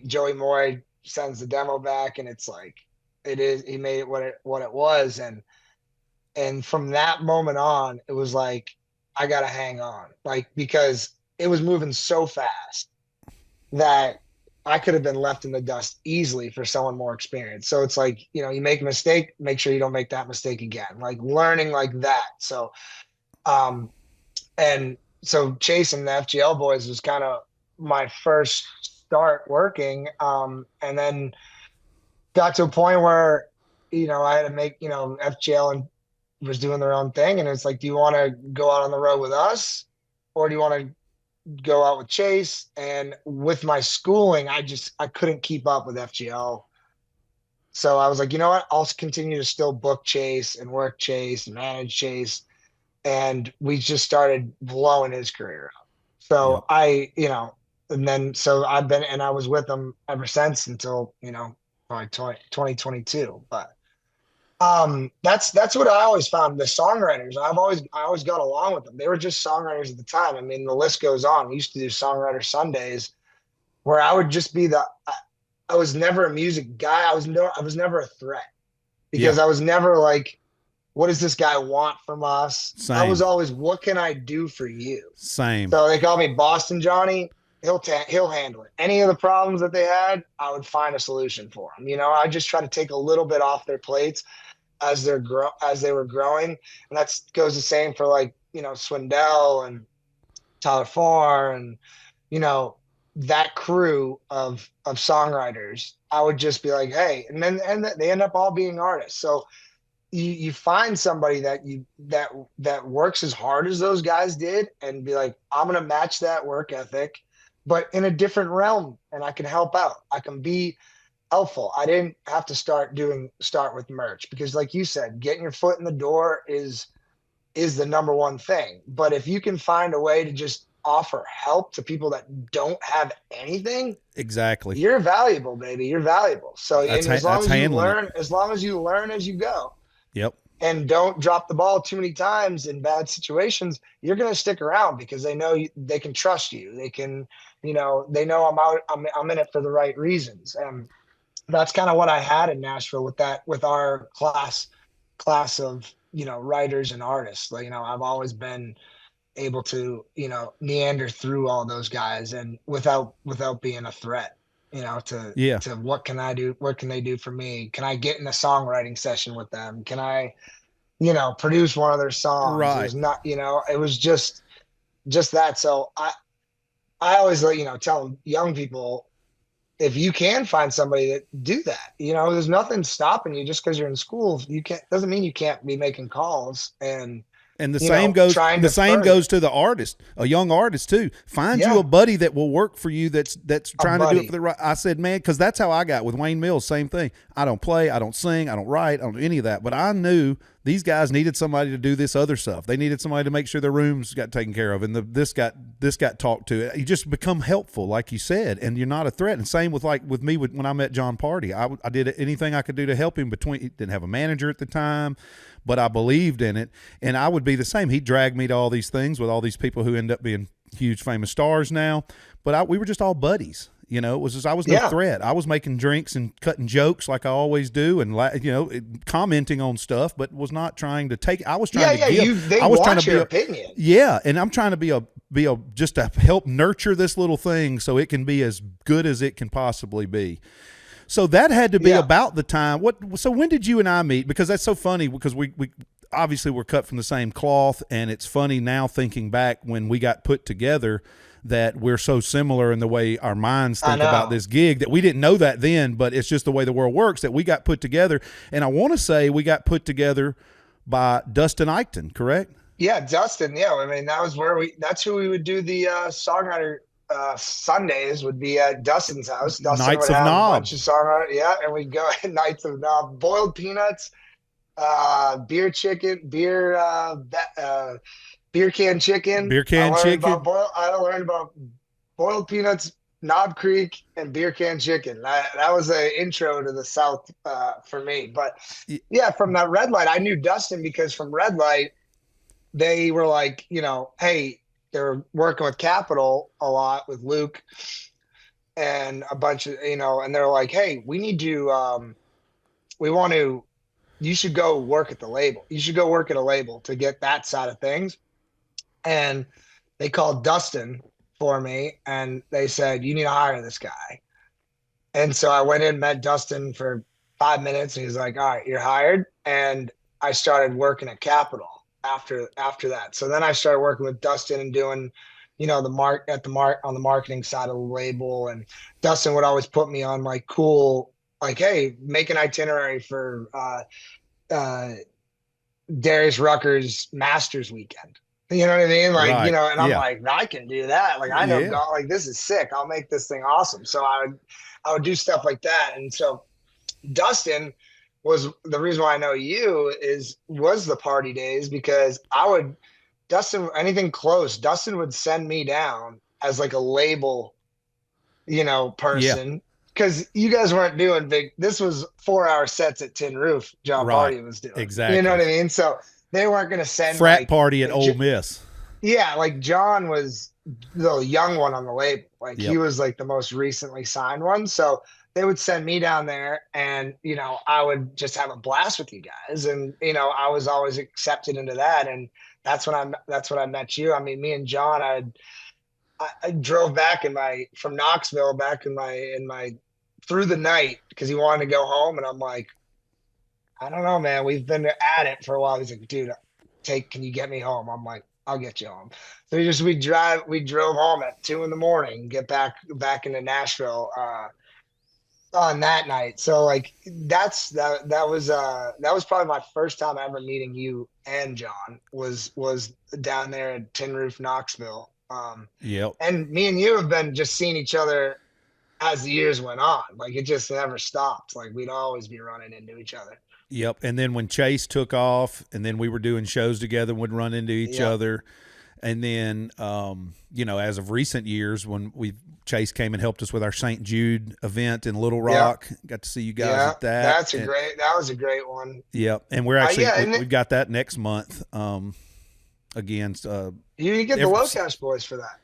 Joey Moy sends the demo back, and it's like, he made it what it was. And from that moment on, it was like, I gotta hang on, like, because it was moving so fast that I could have been left in the dust easily for someone more experienced. So it's like, you make a mistake, make sure you don't make that mistake again, like learning like that. So um and so chasing the FGL boys was kind of my first start working. And then got to a point where, I had to make, FGL and was doing their own thing. And it's like, do you want to go out on the road with us, or do you want to go out with Chase? And with my schooling, I couldn't keep up with FGL. So I was like, you know what? I'll continue to still book Chase and work Chase and manage Chase. And we just started blowing his career up. Yep. So and then so I was with him ever since until, probably 2022. But that's what I always found. The songwriters, I always got along with them. They were just songwriters at the time. I mean, the list goes on. We used to do songwriter Sundays where I would just be I was never a music guy. I was never a threat, Yeah. because I was never like, what does this guy want from us? I was Same. always, what can I do for you? Same. So they call me Boston Johnny. He'll handle it. Any of the problems that they had, I would find a solution for them. I just try to take a little bit off their plates as they were growing, and that goes the same for, like, Swindell and Tyler Farr and you know that crew of songwriters. I would just be like, "Hey," and they end up all being artists. So you find somebody that works as hard as those guys did and be like, I'm gonna match that work ethic, but in a different realm, and I can help out. I can be helpful. I didn't have to start with merch because, like you said, getting your foot in the door is the number one thing. But if you can find a way to just offer help to people that don't have anything, Exactly. you're valuable, baby. You're valuable. So, and as long That's as you handling it. learn, as you go, Yep. and don't drop the ball too many times in bad situations, you're going to stick around because they know they can trust you. They can, they know I'm in it for the right reasons. And that's kind of what I had in Nashville with our class of, writers and artists. Like, I've always been able to, meander through all those guys and without being a threat, Yeah. to what can I do? What can they do for me? Can I get in a songwriting session with them? Can I, produce one of their songs? It Right. was not, it was just that. So I always tell young people, if you can find somebody that do that, there's nothing stopping you just because you're in school. You can't doesn't mean you can't be making calls and And trying the to same further. goes to the artist, a young artist too. Find you a Yeah, buddy that will work for you. That's a trying to do it for buddy. the right. I said, man, because that's how I got with Wayne Mills. Same thing. I don't play, I don't sing, I don't write, I don't do any of that. But I knew these guys needed somebody to do this other stuff. They needed somebody to make sure their rooms got taken care of, and this got talked to. You just become helpful, like you said, and you're not a threat. And same with me when I met John Party. I did anything I could do to help him. He didn't have a manager at the time, but I believed in it, and I would be the same. He dragged me to all these things with all these people who end up being huge famous stars now, but we were just all buddies. It was just, I was no Yeah, threat. I was making drinks and cutting jokes like I always do, and commenting on stuff, but was not trying to take. I was yeah, trying to yeah. give. They I was trying want to be your a opinion. yeah, and I'm trying to be a just to help nurture this little thing so it can be as good as it can possibly be. So that had to be Yeah. about the time. So when did you and I meet? Because that's so funny because we obviously we're cut from the same cloth, and it's funny now thinking back when we got put together that we're so similar in the way our minds I think about know. this gig that we didn't know that then, but it's just the way the world works that we got put together. And I want to say we got put together by Dustin Eichten, correct? Yeah, Dustin. Yeah, I mean that's who we would do the songwriter Sundays would be at Dustin's house. Dustin Knights would of have a Knob. bunch of songwriter, yeah, and we'd go at Nights of Knob, boiled peanuts, beer chicken, beer can chicken. Beer can chicken. I learned about boiled peanuts, Knob Creek, and beer can chicken. That was an intro to the South for me. But yeah, from that Red Light, I knew Dustin because from Red Light, they were like, hey, they're working with Capital a lot with Luke and a bunch of, and they're like, hey, we want to, you should go work at the label. You should go work at a label to get that side of things. And they called Dustin for me and they said, you need to hire this guy. And so I went in, met Dustin for 5 minutes, and he's like, all right, you're hired. And I started working at Capital after that. So then I started working with Dustin and doing, on the marketing side of the label. And Dustin would always put me on like cool, like, hey, make an itinerary for uh Darius Rucker's Masters weekend. You know what I mean? Like, Right. and I'm Yeah. like, I can do that. Like, I know Yeah. golf, like this is sick. I'll make this thing awesome. So I would do stuff like that. And so Dustin was the reason why I know you was the party days because Dustin, anything close, Dustin would send me down as like a label, Yeah. person. Because you guys weren't doing this was 4 hour sets at Tin Roof, John Right. Party was doing. You know Exactly. what I mean? So they weren't going to send Frat party at like Ole Miss. yeah, like John was the young one on the label. Like he Yep. was like the most recently signed one. So they would send me down there and, I would just have a blast with you guys. And, I was always accepted into that. And that's when I met you. I mean, me and John, I drove back from Knoxville back in my through the night because he wanted to go home. And I'm like, I don't know, man. We've been at it for a while. He's like, dude, can you get me home? I'm like, I'll get you home. So we drove home at 2 a.m, get back into Nashville, on that night. So like that was probably my first time ever meeting you and John was down there at Tin Roof, Knoxville. Yep. And me and you have been just seeing each other as the years went on. Like it just never stopped. Like we'd always be running into each other. Yep. And then when Chase took off, and then we were doing shows together, and would run into each Yep. other. And then, as of recent years, when Chase came and helped us with our St. Jude event in Little Yep. Rock, got to see you guys Yeah. at that. That was a great one. Yep. And we're actually, Yeah, and we've got that next month. Again, you get the Locash boys for that.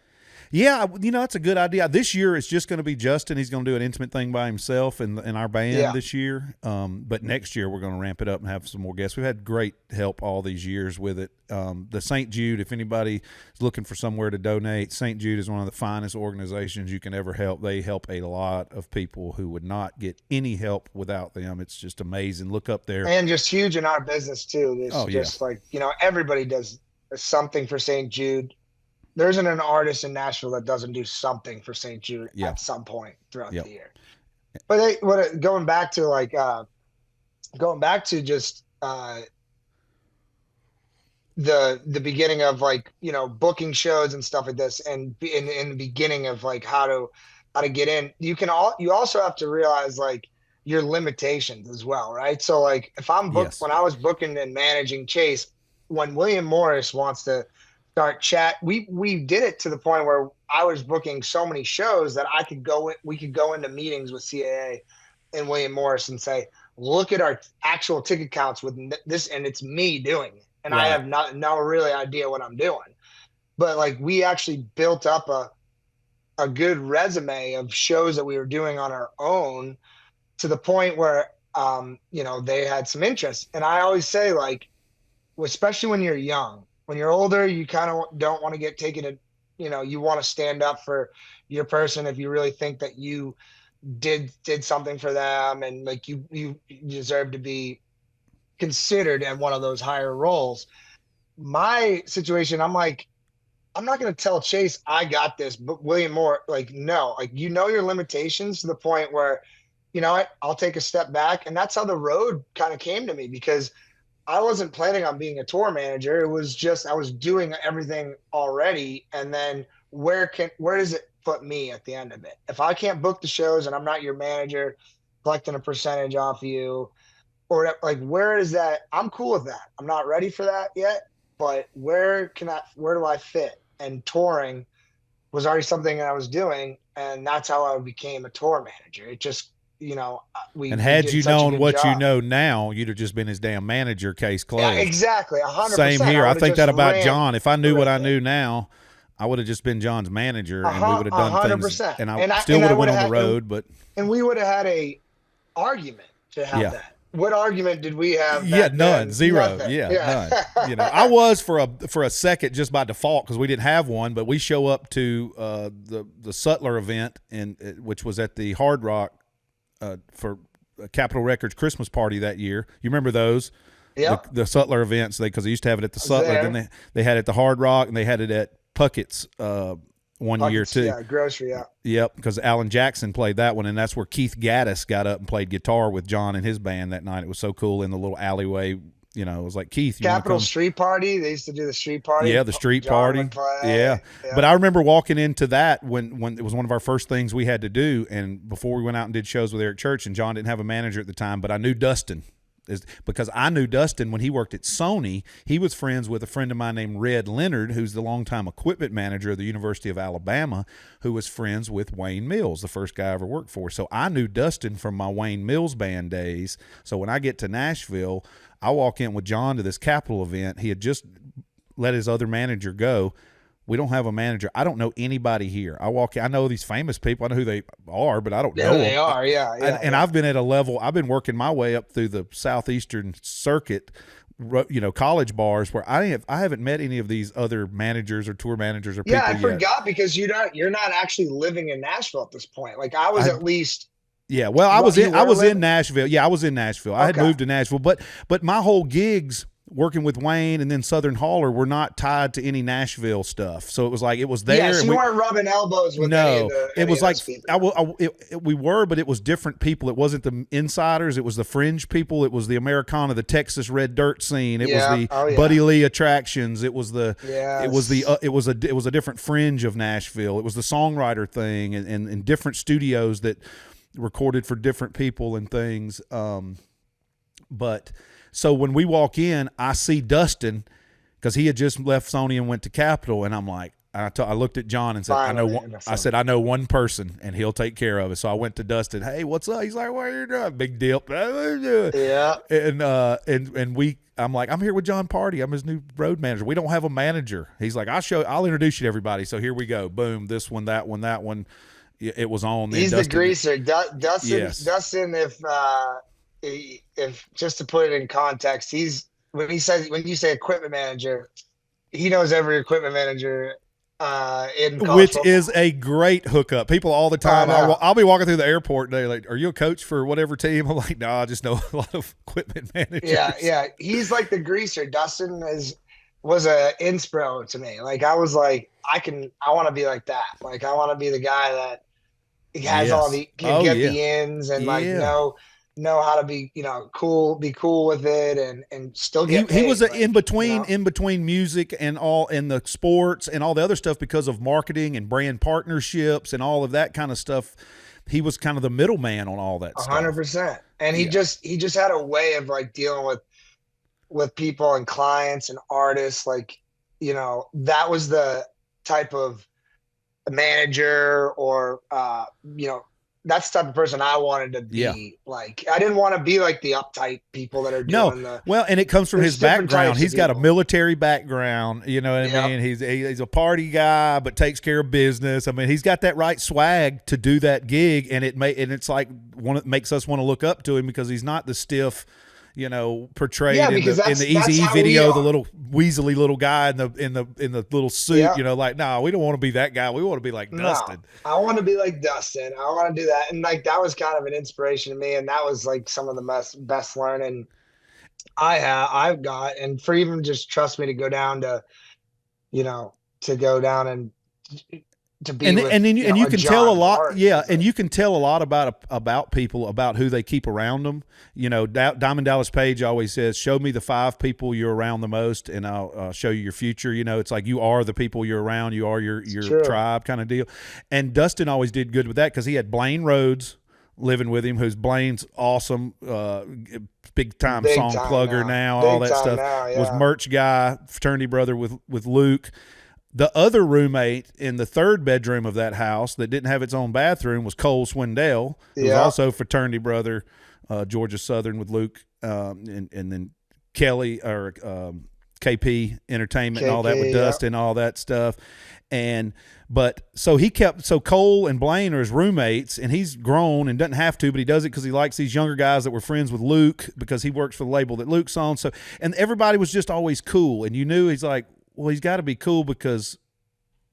yeah, that's a good idea. This year it's just going to be Justin. He's going to do an intimate thing by himself in our band this year. But next year we're going to ramp it up and have some more guests. We've had great help all these years with it. The St. Jude, if anybody is looking for somewhere to donate, St. Jude is one of the finest organizations you can ever help. They help a lot of people who would not get any help without them. It's just amazing. Look up there. And just huge in our business too. Yeah. Like, everybody does something for St. Jude. There isn't an artist in Nashville that doesn't do something for St. Jude at some point throughout the year. But going back to just the beginning of booking shows and stuff like this, and in the beginning of how to get in, you also have to realize your limitations as well, right? So if I'm booked, when I was booking and managing Chase, when William Morris wants to start chat, we did it to the point where I was booking so many shows that we could go into meetings with CAA and William Morris and say, look at our actual ticket counts with this, and it's me doing it, and I have no really idea what I'm doing. But we actually built up a good resume of shows that we were doing on our own, to the point where they had some interest. And I always say, especially when you're young, when you're older, you kind of don't want to get taken you want to stand up for your person if you really think that you did something for them, and you deserve to be considered in one of those higher roles. My situation, I'm not going to tell Chase I got this, but William Moore, no, your limitations, to the point where, what, I'll take a step back. And that's how the road kind of came to me, because I wasn't planning on being a tour manager. It was just, I was doing everything already. And then where does it put me at the end of it? If I can't book the shows and I'm not your manager, collecting a percentage off you, or where is that? I'm cool with that. I'm not ready for that yet, but where do I fit? And touring was already something that I was doing. And that's how I became a tour manager. It just, had you known what you know now, you'd have just been his damn manager. Case closed. Yeah, exactly. 100%. Same here. I think that about John. If I knew what I knew now, I would have just been John's manager, and we would have done 100%. Things. And I still would have went on the road, but we would have had a argument to have that. What argument did we have? None, then? zero. Nothing. None. I was for a second just by default, because we didn't have one, but we show up to the Sutler event, which was at the Hard Rock for Capitol Records Christmas party that year. You remember those? Yeah. The Sutler events, because they used to have it at the Sutler. Then they had it at the Hard Rock, and they had it at Puckett's one year too. Yeah, grocery. Yeah. Yep, because Alan Jackson played that one, and that's where Keith Gaddis got up and played guitar with John and his band that night. It was so cool in the little alleyway. It was like, Keith, Capitol Street Party. They used to do the street party. Yeah, the street party. Yeah. But I remember walking into that when it was one of our first things we had to do, and before we went out and did shows with Eric Church, and John didn't have a manager at the time, but I knew Dustin. Because I knew Dustin when he worked at Sony. He was friends with a friend of mine named Red Leonard, who's the longtime equipment manager of the University of Alabama, who was friends with Wayne Mills, the first guy I ever worked for. So I knew Dustin from my Wayne Mills band days. So when I get to Nashville, I walk in with John to this Capitol event. He had just let his other manager go. We don't have a manager. I don't know anybody here. I walk in, I know these famous people. I know who they are, but I don't know they them. are. Yeah. And I've been at a level, I've been working my way up through the Southeastern circuit, college bars, where I haven't met any of these other managers or tour managers or people I yet. forgot, because you're not actually living in Nashville at this point. I was at least. Yeah, well, I was in Nashville. Yeah, I was in Nashville. I had moved to Nashville, but my whole gigs working with Wayne and then Southern Hauler were not tied to any Nashville stuff. So it was like it was there. Yeah, so you weren't rubbing elbows with any of it was like people. we were, but it was different people. It wasn't the insiders. It was the fringe people. It was the Americana, the Texas red dirt scene. It was the Buddy Lee attractions. It was the it was a different fringe of Nashville. It was the songwriter thing and different studios that recorded for different people and things. But so when we walk in, I see Dustin because he had just left Sony and went to Capitol, and I'm like, I looked at John and said, I know one person, and he'll take care of it. So I went to Dustin. Hey, what's up? He's like, what are you doing? Big dip. Yeah. And I'm like, I'm here with John Party. I'm his new road manager. We don't have a manager. He's like, I'll introduce you to everybody. So here we go. Boom. This one, that one, that one. It was on. He's Dustin, the greaser. Dustin. Yes. Dustin. If just to put it in context, when you say equipment manager, he knows every equipment manager in college which football. Is a great hookup. People all the time. I'll be walking through the airport and they're like, "Are you a coach for whatever team?" I'm like, "No, I just know a lot of equipment managers." Yeah. He's like the greaser. Dustin was a inspiro to me. Like I was like, I want to be like that. Like I want to be the guy that has all the the ins and know how to be cool, be cool with it and still get paid. He was in between music and all and the sports and all the other stuff because of marketing and brand partnerships and all of that kind of stuff. He was kind of the middleman on all that 100%. And he just had a way of like dealing with people and clients and artists. Like, that was the type of manager or that's the type of person I wanted to be. Yeah. Like, I didn't want to be like the uptight people that are doing and it comes from his background. He's got a military background, you know what I mean? He's a party guy, but takes care of business. I mean, he's got that right swag to do that gig, and it's like makes us want to look up to him because he's not the stiff, portrayed in the Easy video, the little weaselly little guy in the little suit, like, no, we don't want to be that guy. We want to be like Dustin. I want to be like Dustin. I want to do that. And like, that was kind of an inspiration to me. And that was like some of the best learning I've got. And for even just trust me to go down to and to be and you can tell a lot, and you can tell a lot about people, about who they keep around them. Diamond Dallas Page always says, "Show me the 5 people you're around the most, and I'll show you your future." It's like you are the people you're around, you are your tribe kind of deal. And Dustin always did good with that because he had Blaine Rhodes living with him, who's Blaine's awesome, big time song plugger now, all that stuff. Was merch guy, fraternity brother with Luke. The other roommate in the 3rd bedroom of that house that didn't have its own bathroom was Cole Swindell, who was also fraternity brother, Georgia Southern with Luke, and then Kelly or KP Entertainment and all that with Dustin and all that stuff. So Cole and Blaine are his roommates, and he's grown and doesn't have to, but he does it because he likes these younger guys that were friends with Luke because he works for the label that Luke's on. So, and everybody was just always cool, and you knew he's like, well, he's got to be cool because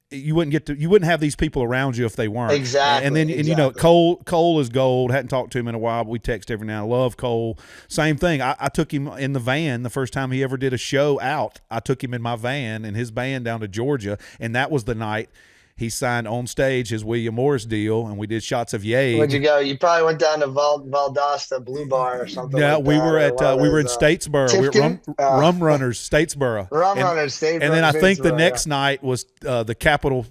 you wouldn't have these people around you if they weren't. Exactly. And then Cole is gold. Hadn't talked to him in a while, but we text every now and then. Love Cole. Same thing. I took him in the van the first time he ever did a show out. I took him in my van and his band down to Georgia, and that was the night he signed on stage his William Morris deal, and we did shots of Yay. Where'd you go? You probably went down to Valdosta Blue Bar or something. No, we were in Statesboro. We were Rum Runners, Statesboro. Statesboro. And then I think the next night was the capital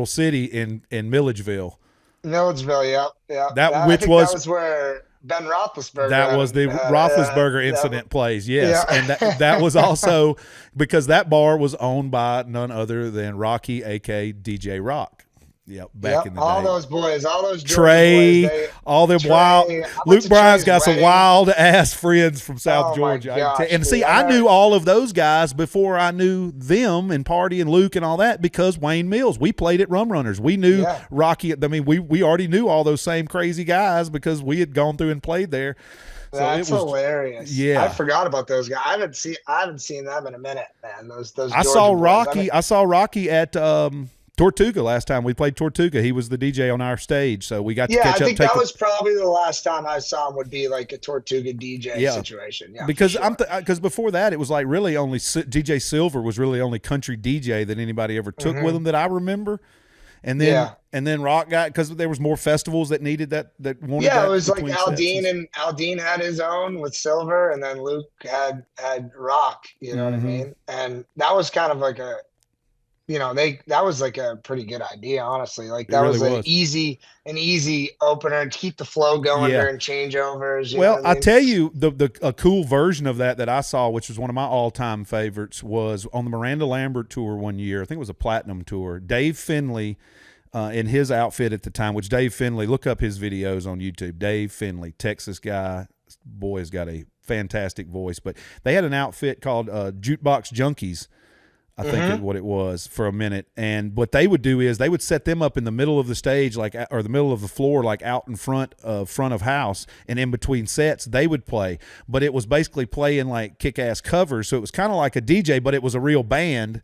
city in Milledgeville. Milledgeville, yeah. That was where Ben Roethlisberger. That was the Roethlisberger incident plays, yes. Yeah. And that was also because that bar was owned by none other than Rocky, a.k.a. DJ Rock. Yep, back in the day. All those boys, all those Trey, boys, all them wild. Luke Bryan's got some wild ass friends from South Georgia. I knew all of those guys before I knew them and Party and Luke and all that because Wayne Mills. We played at Rum Runners. We knew Rocky. I mean, we already knew all those same crazy guys because we had gone through and played there. So that's hilarious. Yeah, I forgot about those guys. I haven't seen them in a minute, man. Those. I saw Rocky. I saw Rocky at Tortuga, last time we played Tortuga, he was the DJ on our stage, so we got to catch up. I think that was probably the last time I saw him would be like a Tortuga DJ situation. Yeah, because because before that it was like really only DJ Silver was really only country DJ that anybody ever took with him that I remember. And then Rock got, because there was more festivals that needed that wanted. Yeah, it was like Aldine had his own with Silver, and then Luke had Rock. You know what I mean? And that was kind of like that was like a pretty good idea, honestly. Like that really was an easy opener to keep the flow going during changeovers. Well, I tell you, a cool version of that I saw, which was one of my all-time favorites, was on the Miranda Lambert tour one year. I think it was a platinum tour. Dave Finley, in his outfit at the time, which Dave Finley, look up his videos on YouTube. Dave Finley, Texas guy, boy, has got a fantastic voice. But they had an outfit called Jukebox Junkies, I think is what it was, for a minute. And what they would do is they would set them up in the middle of the stage, or the middle of the floor, like out in front of house, and in between sets they would play. But it was basically playing like kick-ass covers, so it was kind of like a DJ, but it was a real band.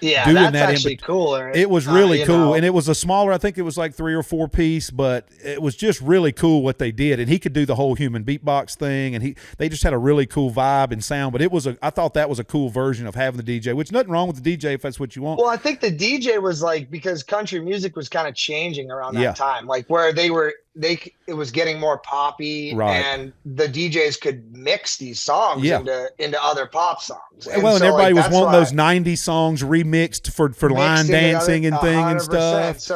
Yeah, that's actually cooler. It was really cool, and it was a smaller. I think it was like 3 or 4 piece, but it was just really cool what they did. And he could do the whole human beatbox thing, and they just had a really cool vibe and sound. But I thought that was a cool version of having the DJ, which nothing wrong with the DJ if that's what you want. Well, I think the DJ was like, because country music was kind of changing around that time, like where it was getting more poppy, and the DJs could mix these songs into other pop songs. And everybody was wanting those 90s songs remixed for line dancing and thing and stuff.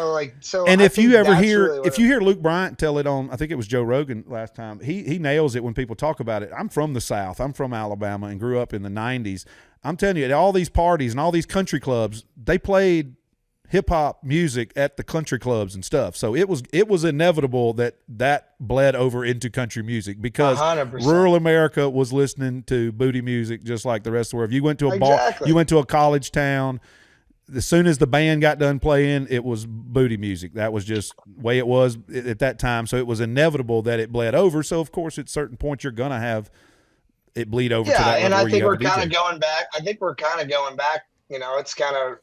And if you hear Luke Bryant tell it on, I think it was Joe Rogan last time, he nails it when people talk about it. I'm from the South. I'm from Alabama and grew up in the 90s. I'm telling you, at all these parties and all these country clubs, they played hip-hop music at the country clubs and stuff. So it was inevitable that bled over into country music, because 100%. Rural America was listening to booty music just like the rest of the world. If you went to a bar, you went to a college town, as soon as the band got done playing, it was booty music. That was just the way it was at that time. So it was inevitable that it bled over. So of course at certain points you're going to have it bleed over to that level. And I think we're kind of going back. It's kind of,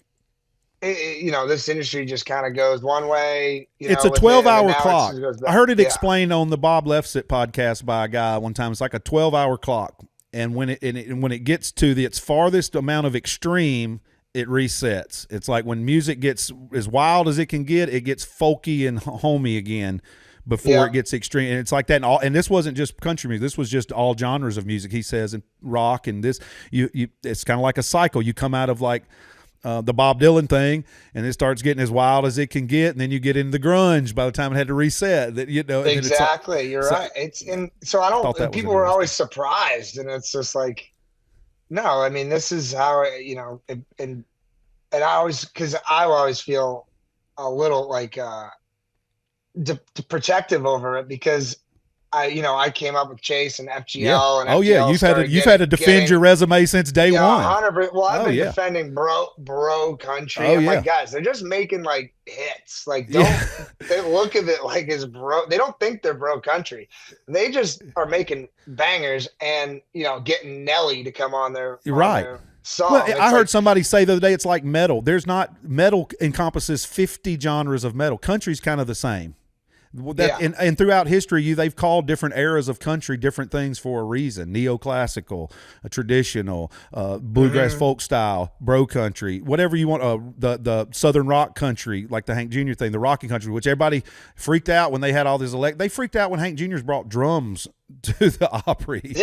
this industry just kind of goes one way. It's a 12-hour clock. I heard it explained on the Bob Lefsetz podcast by a guy one time. It's like a 12-hour clock, and when it gets to its farthest amount of extreme, it resets. It's like when music gets as wild as it can get, it gets folky and homey again before it gets extreme. And it's like that. And this wasn't just country music. This was just all genres of music, he says, and rock and this. It's kind of like a cycle. You come out of like the Bob Dylan thing, and it starts getting as wild as it can get, and then you get into the grunge by the time it had to reset. Exactly, you're right. People were always surprised, and it's just like, no, I mean, this is how and I always feel a little like protective over it, because I came up with Chase and FGL and FGL you've had to defend your resume since day one. 100%. Well, I've been defending bro country. I'm like, guys, they're just making like hits. Like, they look at it like it's bro. They don't think they're bro country. They just are making bangers and getting Nelly to come on their song. Well, I heard somebody say the other day it's like metal. Metal encompasses 50 genres of metal. Country's kind of the same. And throughout history, they've called different eras of country different things for a reason: neoclassical, traditional, bluegrass folk style, bro country, whatever you want. The southern rock country, like the Hank Jr. thing, the rocking country, which everybody freaked out when they had all this. They freaked out when Hank Jr.'s brought drums to the Opry.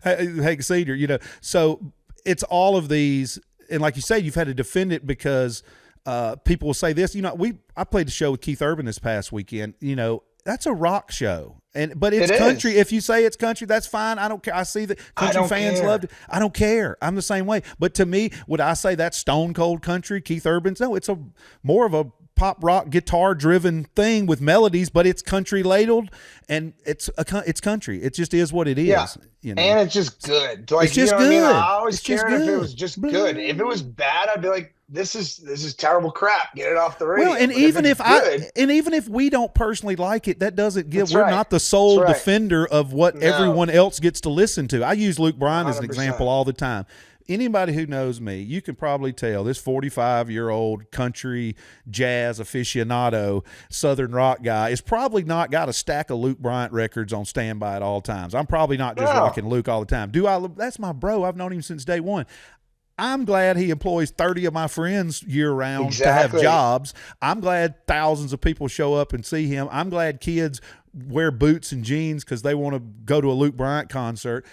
Hank Sr. So it's all of these, and like you say, you've had to defend it because. People will say this, I played the show with Keith Urban this past weekend. That's a rock show, but it's country. If you say it's country, that's fine. I don't care. I see that country fans loved it. I don't care. I'm the same way. But to me, would I say that's stone cold country? Keith Urban's? No, it's more of a pop rock guitar driven thing with melodies, but it's country ladled, and it's country. It just is what it is. Yeah. And it's just good. Like, it's just good. I always cared if it was just good. If it was bad, I'd be like, this is terrible crap. Get it off the radio. Well, and even if we don't personally like it, that doesn't give. We're not the sole defender of what everyone else gets to listen to. I use Luke Bryan as an example all the time. anybody who knows me, you can probably tell this 45-year-old country jazz aficionado, Southern rock guy is probably not got a stack of Luke Bryant records on standby at all times. I'm probably not just rocking Luke all the time. That's my bro. I've known him since day one. I'm glad he employs 30 of my friends year round to have jobs. I'm glad thousands of people show up and see him. I'm glad kids wear boots and jeans because they want to go to a Luke Bryant concert.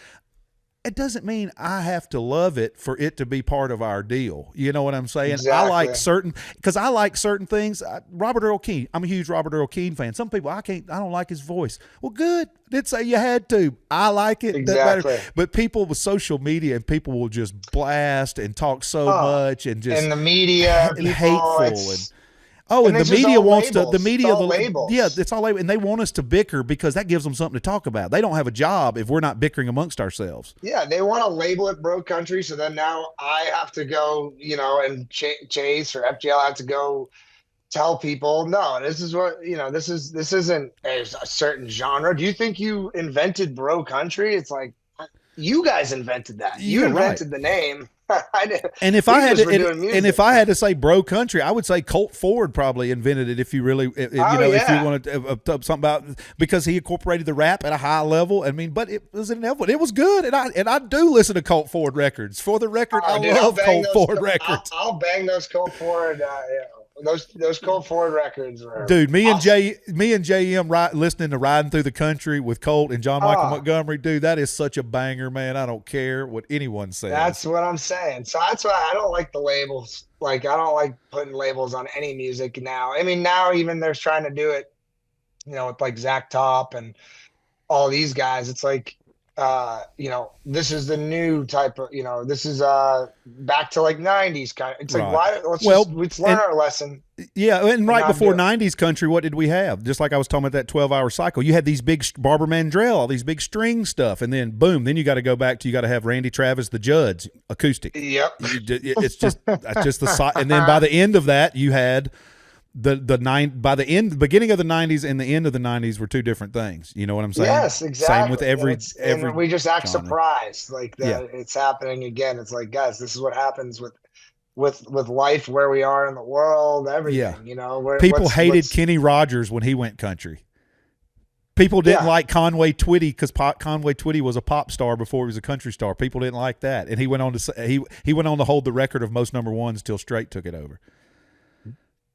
It doesn't mean I have to love it for it to be part of our deal. You know what I'm saying? Exactly. I like certain things. Robert Earl Keen. I'm a huge Robert Earl Keen fan. Some people, I don't like his voice. Well, good. Did say you had to. I like it. Exactly. But people with social media and people will just blast and talk so much and just. And the media. And hateful and the media wants to, labels. Yeah, it's all labels. And they want us to bicker because that gives them something to talk about. They don't have a job if we're not bickering amongst ourselves. Yeah, they want to label it bro country. So then now I have to go, and Chase or FGL have to go tell people, no, this is what, this isn't a certain genre. Do you think you invented bro country? It's like, you guys invented that. You invented the name. And if I had to say bro country, I would say Colt Ford probably invented it. If you really, if you wanted to something about, because he incorporated the rap at a high level. I mean, but it was inevitable. It was good, and I do listen to Colt Ford records. For the record, I love Colt Ford records. I'll bang those Colt Ford. Those Colt Ford records were dude. Me and JM listening to Riding Through the Country with Colt and John Michael Montgomery, dude. That is such a banger, man. I don't care what anyone says. That's what I'm saying. So that's why I don't like the labels. Like, I don't like putting labels on any music now. I mean, now even there's trying to do it, with like Zach Top and all these guys. It's like, this is the new type of, this is back to like 90s kind of. It's like, why? Let's learn our lesson. Yeah, and right before 90s country, what did we have? Just like I was talking about that 12-hour cycle. You had these big Barbara Mandrell, all these big string stuff, and then boom, then you got to go back to, you got to have Randy Travis, the Judds, acoustic. Yep. It's just the and then by the end of that, you had the beginning of the 90s and the end of the 90s were two different things. You know what I'm saying? Yes, exactly. Same with every and we just act genre. surprised like that it's happening again. It's like, guys, this is what happens with life, where we are in the world, everything. People hated Kenny Rogers when he went country. People didn't like Conway Twitty because Conway Twitty was a pop star before he was a country star. People didn't like that, and he went on to say, he went on to hold the record of most number ones till Straight took it over.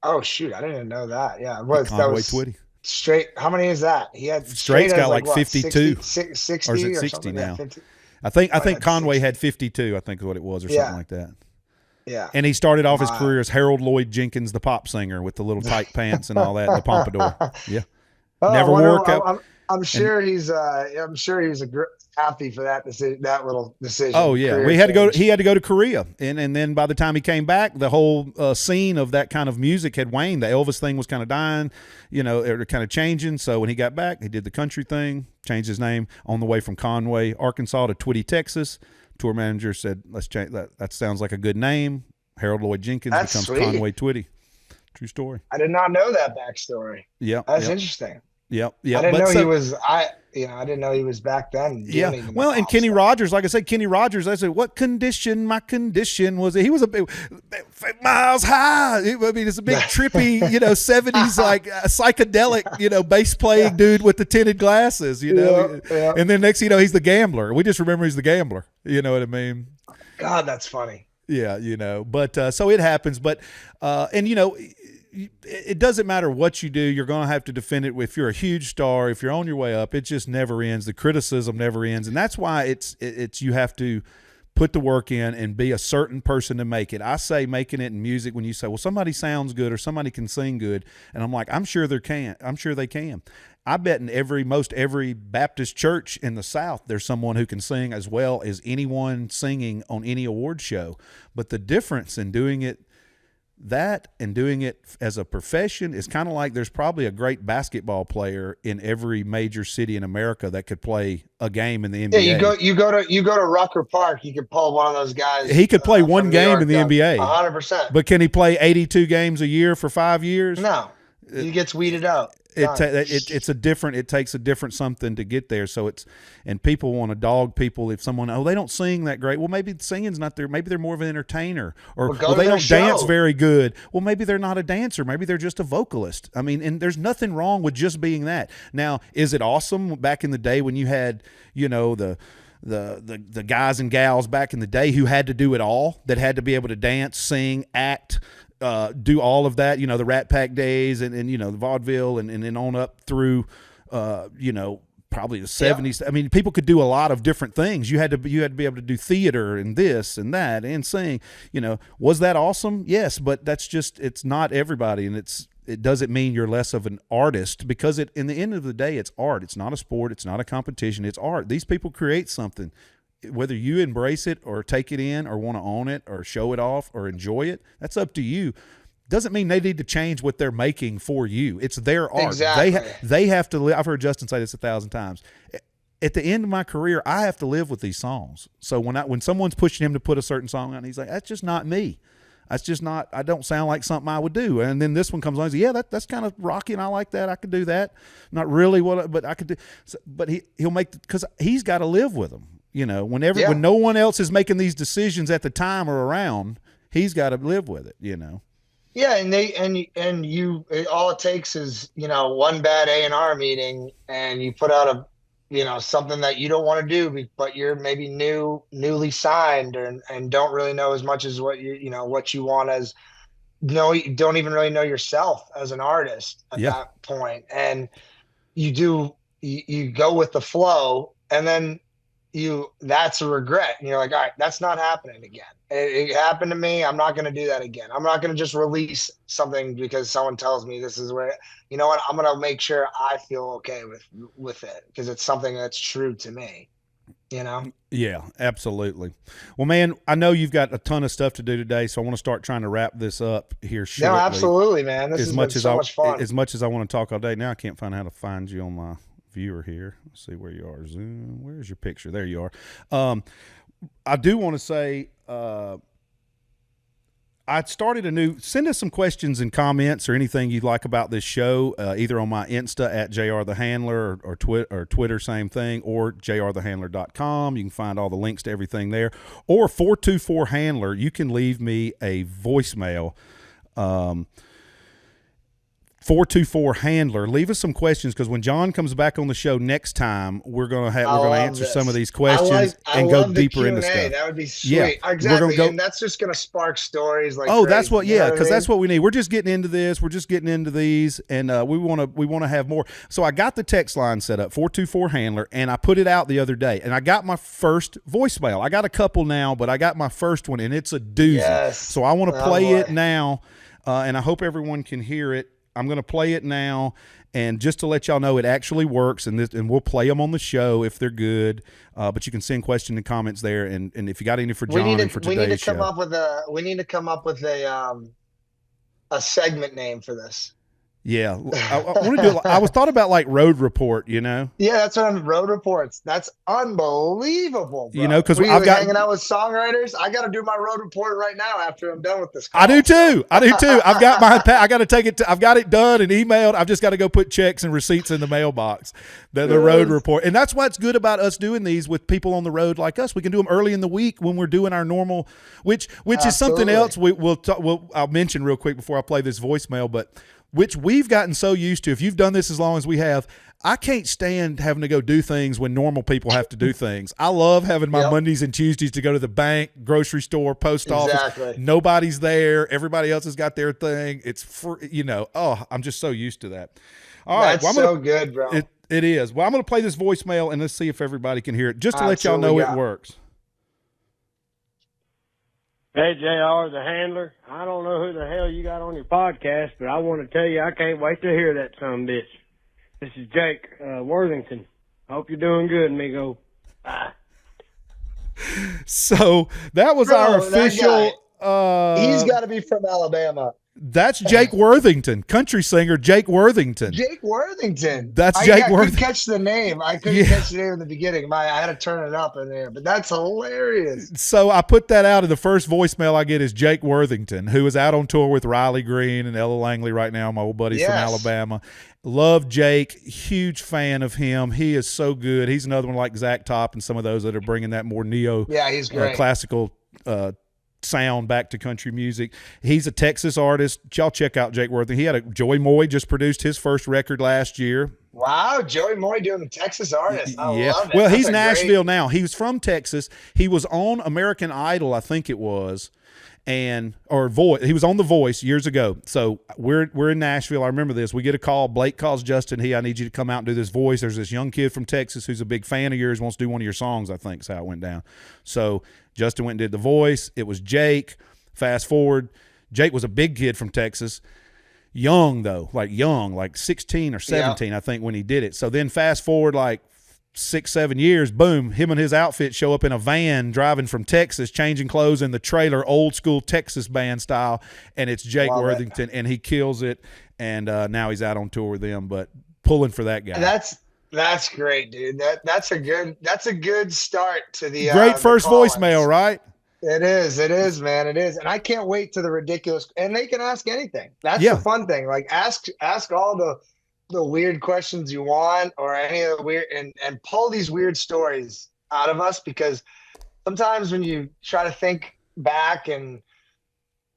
Oh shoot, I didn't even know that. Yeah, Conway Twitty. Straight. How many is that? He had Straight's got like 52, 60 or is it 60 now? 50. I think Conway had 52. I think is what it was, or something like that. Yeah. And he started off his career as Harold Lloyd Jenkins, the pop singer with the little tight pants and all that, and the pompadour. Yeah. Never wore out. I'm sure he's happy for that decision, that little decision. Oh yeah, he had to go to Korea, and then by the time he came back, the whole scene of that kind of music had waned. The Elvis thing was kind of dying, or kind of changing. So when he got back, he did the country thing, changed his name on the way from Conway, Arkansas to Twitty, Texas. Tour manager said, "Let's change that. That sounds like a good name." Harold Lloyd Jenkins becomes sweet. Conway Twitty. True story. I did not know that backstory. Yeah, that's interesting. Yep. I didn't know he was. I didn't know he was back then. Well, and Kenny Rogers, like I said, I said, what condition? My condition was. He was a big, miles high. I mean, it's a big trippy, 70s like psychedelic, bass playing dude with the tinted glasses, Yeah. And then next, he's the gambler. We just remember he's the gambler. You know what I mean? God, that's funny. Yeah, But so it happens. But it doesn't matter what you do, you're going to have to defend it. If you're a huge star, if you're on your way up, it just never ends. The criticism never ends. And that's why it's you have to put the work in and be a certain person to make it. I say making it in music when you say, well, somebody sounds good or somebody can sing good. And I'm like, I'm sure they can. I bet in most every Baptist church in the South, there's someone who can sing as well as anyone singing on any award show. But the difference in doing it as a profession is kind of like there's probably a great basketball player in every major city in America that could play a game in the NBA. Yeah, you go to Rucker Park, you could pull one of those guys. He could play one game in the NBA. 100%. But can he play 82 games a year for 5 years? No. He gets weeded out. it takes a different something to get there. So and people want to dog people if someone, they don't sing that great. Well, maybe the singing's not there. Maybe they're more of an entertainer, or they don't dance very good. Well, maybe they're not a dancer. Maybe they're just a vocalist. I mean, and there's nothing wrong with just being that. Now, is it awesome back in the day when you had, the guys and gals back in the day who had to do it all, that had to be able to dance, sing, act, do all of that, the Rat Pack days and the vaudeville and then on up through, probably the 70s. Yeah. I mean, people could do a lot of different things. You had to be able to do theater and this and that and sing. Was that awesome? Yes, but it's not everybody, and it doesn't mean you're less of an artist, because in the end of the day, it's art. It's not a sport. It's not a competition. It's art. These people create something. Whether you embrace it or take it in or want to own it or show it off or enjoy it, that's up to you. Doesn't mean they need to change what they're making for you. It's their art. Exactly. They have to live. I've heard Justin say this 1,000 times. At the end of my career, I have to live with these songs. So when someone's pushing him to put a certain song out, he's like, that's just not me. That's just not, I don't sound like something I would do. And then this one comes on, he's like, yeah, that's kind of rocky and I like that. I could do that. Not really but I could do. So, but he'll make, because he's got to live with them. When no one else is making these decisions at the time or around, he's got to live with it, Yeah. And you, all it takes is, one bad A&R meeting, and you put out something that you don't want to do, but you're maybe newly signed and don't really know as much as what what you want, as you don't even really know yourself as an artist at that point. And you go with the flow, and then that's a regret. And you're like, all right, that's not happening again. It happened to me. I'm not going to do that again. I'm not going to just release something because someone tells me this is where, what, I'm going to make sure I feel okay with it, because it's something that's true to me, Yeah, absolutely. Well, man, I know you've got a ton of stuff to do today, so I want to start trying to wrap this up here shortly. No, absolutely, man. This has been so much fun. As much as I want to talk all day, now I can't find how to find you on my viewer here. Let's see where you are. Zoom. Where's your picture? There you are. I do want to say, I started send us some questions and comments or anything you'd like about this show, either on my Insta at JR the Handler or Twitter, same thing, or jrthehandler.com. You can find all the links to everything there. Or 424 Handler, you can leave me a voicemail. 424 Handler. Leave us some questions, because when John comes back on the show next time, we're gonna answer some of these questions and go deeper into stuff. That would be sweet. Yeah, exactly. And that's just gonna spark stories like crazy. That's what. Yeah, because that's what we need. We're just getting into this. We're just getting into these, and we want to have more. So I got the text line set up, 424 Handler, and I put it out the other day, and I got my first voicemail. I got a couple now, but I got my first one, and it's a doozy. Yes. So I want to play it now, and I hope everyone can hear it. I'm going to play it now, and just to let y'all know, it actually works, and we'll play them on the show if they're good. But you can send questions and comments there, and if you got any for John and for today's show. We need to come up with a segment name for this. Yeah, I want to do. I was thought about like Road Report, Yeah, that's what Road Reports. That's unbelievable, bro. Because I've got hanging out with songwriters. I got to do my Road Report right now after I'm done with this call. I do too. I've got I got to take it. I've got it done and emailed. I've just got to go put checks and receipts in the mailbox. The Road Report, and that's what's good about us doing these with people on the road like us. We can do them early in the week when we're doing our normal, which is something else I'll mention real quick before I play this voicemail, but. Which we've gotten so used to. If you've done this as long as we have, I can't stand having to go do things when normal people have to do things. I love having my Mondays and Tuesdays to go to the bank, grocery store, post office. Nobody's there. Everybody else has got their thing. It's free, I'm just so used to that. All right. That's so good, bro. It is. Well, I'm going to play this voicemail, and let's see if everybody can hear it, just to let y'all know it works. Hey, JR, the Handler. I don't know who the hell you got on your podcast, but I want to tell you I can't wait to hear that sumbitch. This is Jake Worthington. Hope you're doing good, amigo. Bye. So that was our official. He's got to be from Alabama. That's Jake Worthington, country singer Jake Worthington. Jake Worthington. That's Jake Worthington. I couldn't catch the name. I couldn't catch the name in the beginning. I had to turn it up in there, but that's hilarious. So I put that out, and the first voicemail I get is Jake Worthington, who is out on tour with Riley Green and Ella Langley right now, my old buddies from Alabama. Love Jake. Huge fan of him. He is so good. He's another one like Zach Top and some of those that are bringing that more neo he's great. Classical sound back to country music. He's a Texas artist. Y'all check out Jake Worthington. He had Joey Moy just produced his first record last year. Wow, Joey Moy doing the Texas artist. I love it. Well, he's Nashville now. He was from Texas. He was on American Idol, I think it was. He was on The Voice years ago. So we're in Nashville. I remember this. We get a call. Blake calls Justin. I need you to come out and do this voice. There's this young kid from Texas who's a big fan of yours, wants to do one of your songs, I think is how it went down. So Justin went and did The Voice. It was Jake. Fast forward. Jake was a big kid from Texas. Young, though. Like 16 or 17, I think, when he did it. So then fast forward like 6-7 years, boom, him and his outfit show up in a van driving from Texas, changing clothes in the trailer, old school Texas band style, and it's Jake Worthington, and he kills it, and now he's out on tour with them, but pulling for that guy. That's great, dude. That's a good start to the great first call-ins. Voicemail, right? It is, man. It is. And I can't wait to the ridiculous, and they can ask anything. That's the fun thing. Like ask all the weird questions you want, or any of the weird, and pull these weird stories out of us, because sometimes when you try to think back, and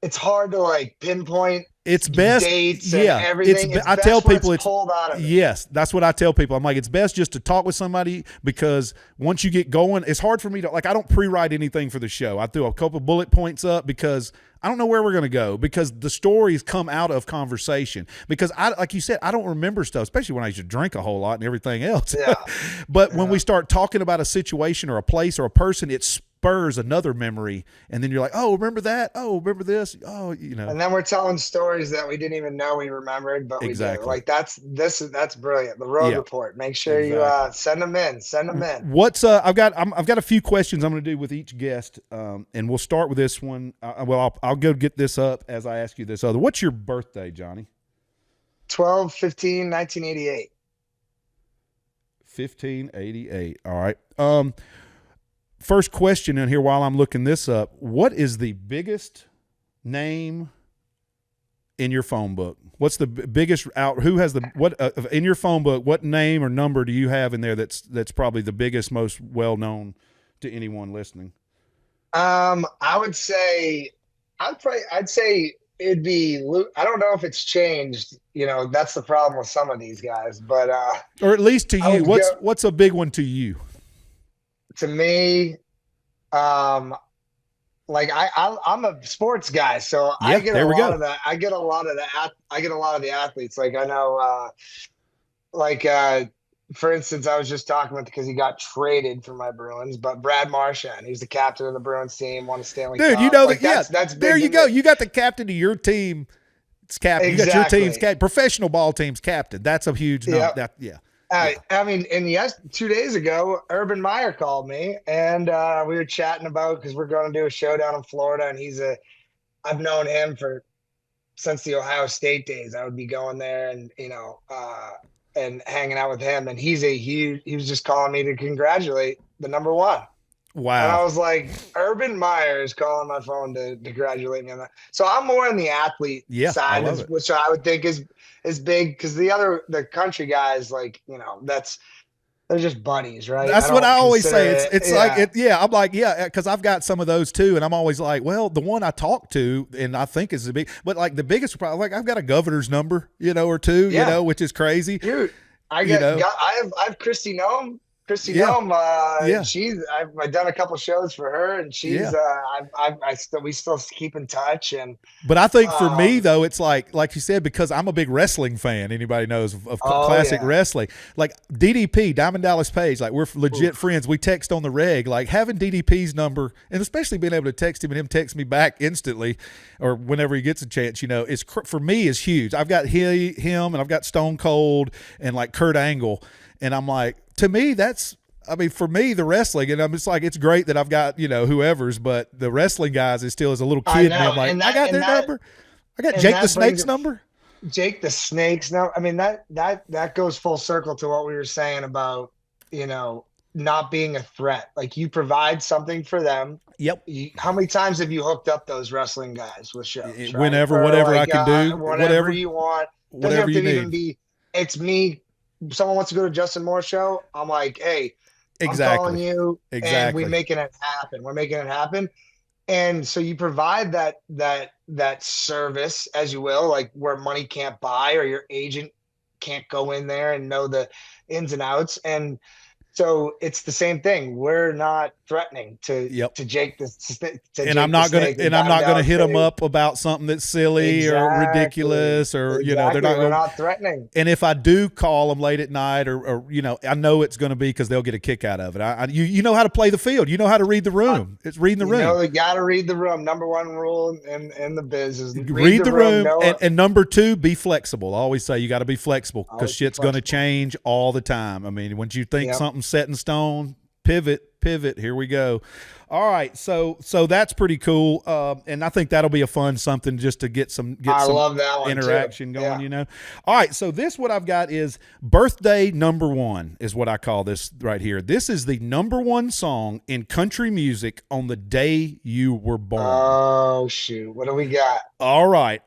it's hard to like pinpoint it's best dates and everything. I tell people it's pulled out of it. Yes, that's what I tell people. I'm like, it's best just to talk with somebody, because once you get going, it's hard for me to, like, I don't pre-write anything for the show. I threw a couple bullet points up because I don't know where we're going to go, because the stories come out of conversation. Because like you said, I don't remember stuff, especially when I used to drink a whole lot and everything else. Yeah. But when we start talking about a situation or a place or a person, it spurs another memory, and then you're like, oh, remember that? Oh, remember this? Oh, And then we're telling stories that we didn't even know we remembered, but we do. Like that's brilliant. The road report. Make sure you send them in. What's I've got a few questions I'm going to do with each guest, and we'll start with this one. I'll go get this up as I ask you this other. What's your birthday, Johnny? 12/15/1988. 1588. All right. First question in here while I'm looking this up. What is the biggest name in your phone book? What's the biggest who has in your phone book, what name or number do you have in there that's probably the biggest, most well known to anyone listening? I'd say it'd be Luke. I don't know if it's changed. That's the problem with some of these guys, but or at least to you, what's a big one to you? To me, like I'm a sports guy, so I get a lot of that. I get a lot of the athletes. Like I know, for instance, I was just talking with, because he got traded for my Bruins, but Brad Marchand, he's the captain of the Bruins team, won a Stanley Cup. Dude, that's big. There you go. You got the captain of your team. It's captain. Exactly. You got your team's captain, professional ball team's captain. That's a huge number. I mean, and 2 days ago, Urban Meyer called me, and we were chatting about, because we're going to do a show down in Florida, and I've known him since the Ohio State days. I would be going there and and hanging out with him, and he was just calling me to congratulate the number one. Wow. And I was like, Urban Meyer is calling my phone to congratulate me on that. So I'm more on the athlete side, which I would think is big, because the country guys, like, they're just buddies, right? That's what I always say. It's I'm like, because I've got some of those too, and I'm always like, well, the one I talk to, and I think is but like the biggest problem, like I've got a governor's number, or two, which is crazy. Dude, I have Christy Nome. Nome, I've done a couple shows for her, and she's we still keep in touch. But I think for me though, it's like you said, because I'm a big wrestling fan. Anybody knows of classic wrestling, like DDP, Diamond Dallas Page, like we're legit friends. We text on the reg. Like having DDP's number, and especially being able to text him and him text me back instantly, or whenever he gets a chance, for me is huge. I've got him, and I've got Stone Cold and like Kurt Angle, and I'm like, to me, for me, the wrestling, and I'm just like, it's great that I've got, whoever's, but the wrestling guys is still, as a little kid, and I'm like, I got their number. I got And Jake the that brings Snake's it, number. Jake the Snakes. No, I mean that goes full circle to what we were saying about, you know, not being a threat. Like you provide something for them. Yep. How many times have you hooked up those wrestling guys with shows, right? Whenever, Or whatever I like can do, whatever you want. Doesn't whatever have you to even need. be. It's me. Someone wants to go to Justin Moore's show. I'm like, hey, I'm calling Exactly. you, and we Exactly. making it happen. We're making it happen. And so you provide that service, as you will, like where money can't buy, or your agent can't go in there and know the ins and outs. And so it's the same thing. We're not threatening to Yep. Jake the And I'm not gonna hit them up about something that's silly or ridiculous, or you know, they're not We're gonna. not threatening. And if I do call them late at night, or you know, I know it's going to be because they'll get a kick out of it. You know how to play the field. You know how to read the room. It's reading the room. You know, you got to read the room. Number one rule in the biz is read the room. And number two, be flexible. I always say you got to be flexible because shit's going to change all the time. I mean, once you think something's set in stone, pivot. Here we go. All right, so that's pretty cool, and I think that'll be a fun something just to get some love that one interaction too. going. You know. All right, so what I've got is birthday number one is what I call this right here. This is the number one song in country music on the day you were born. Oh shoot, what do we got? All right.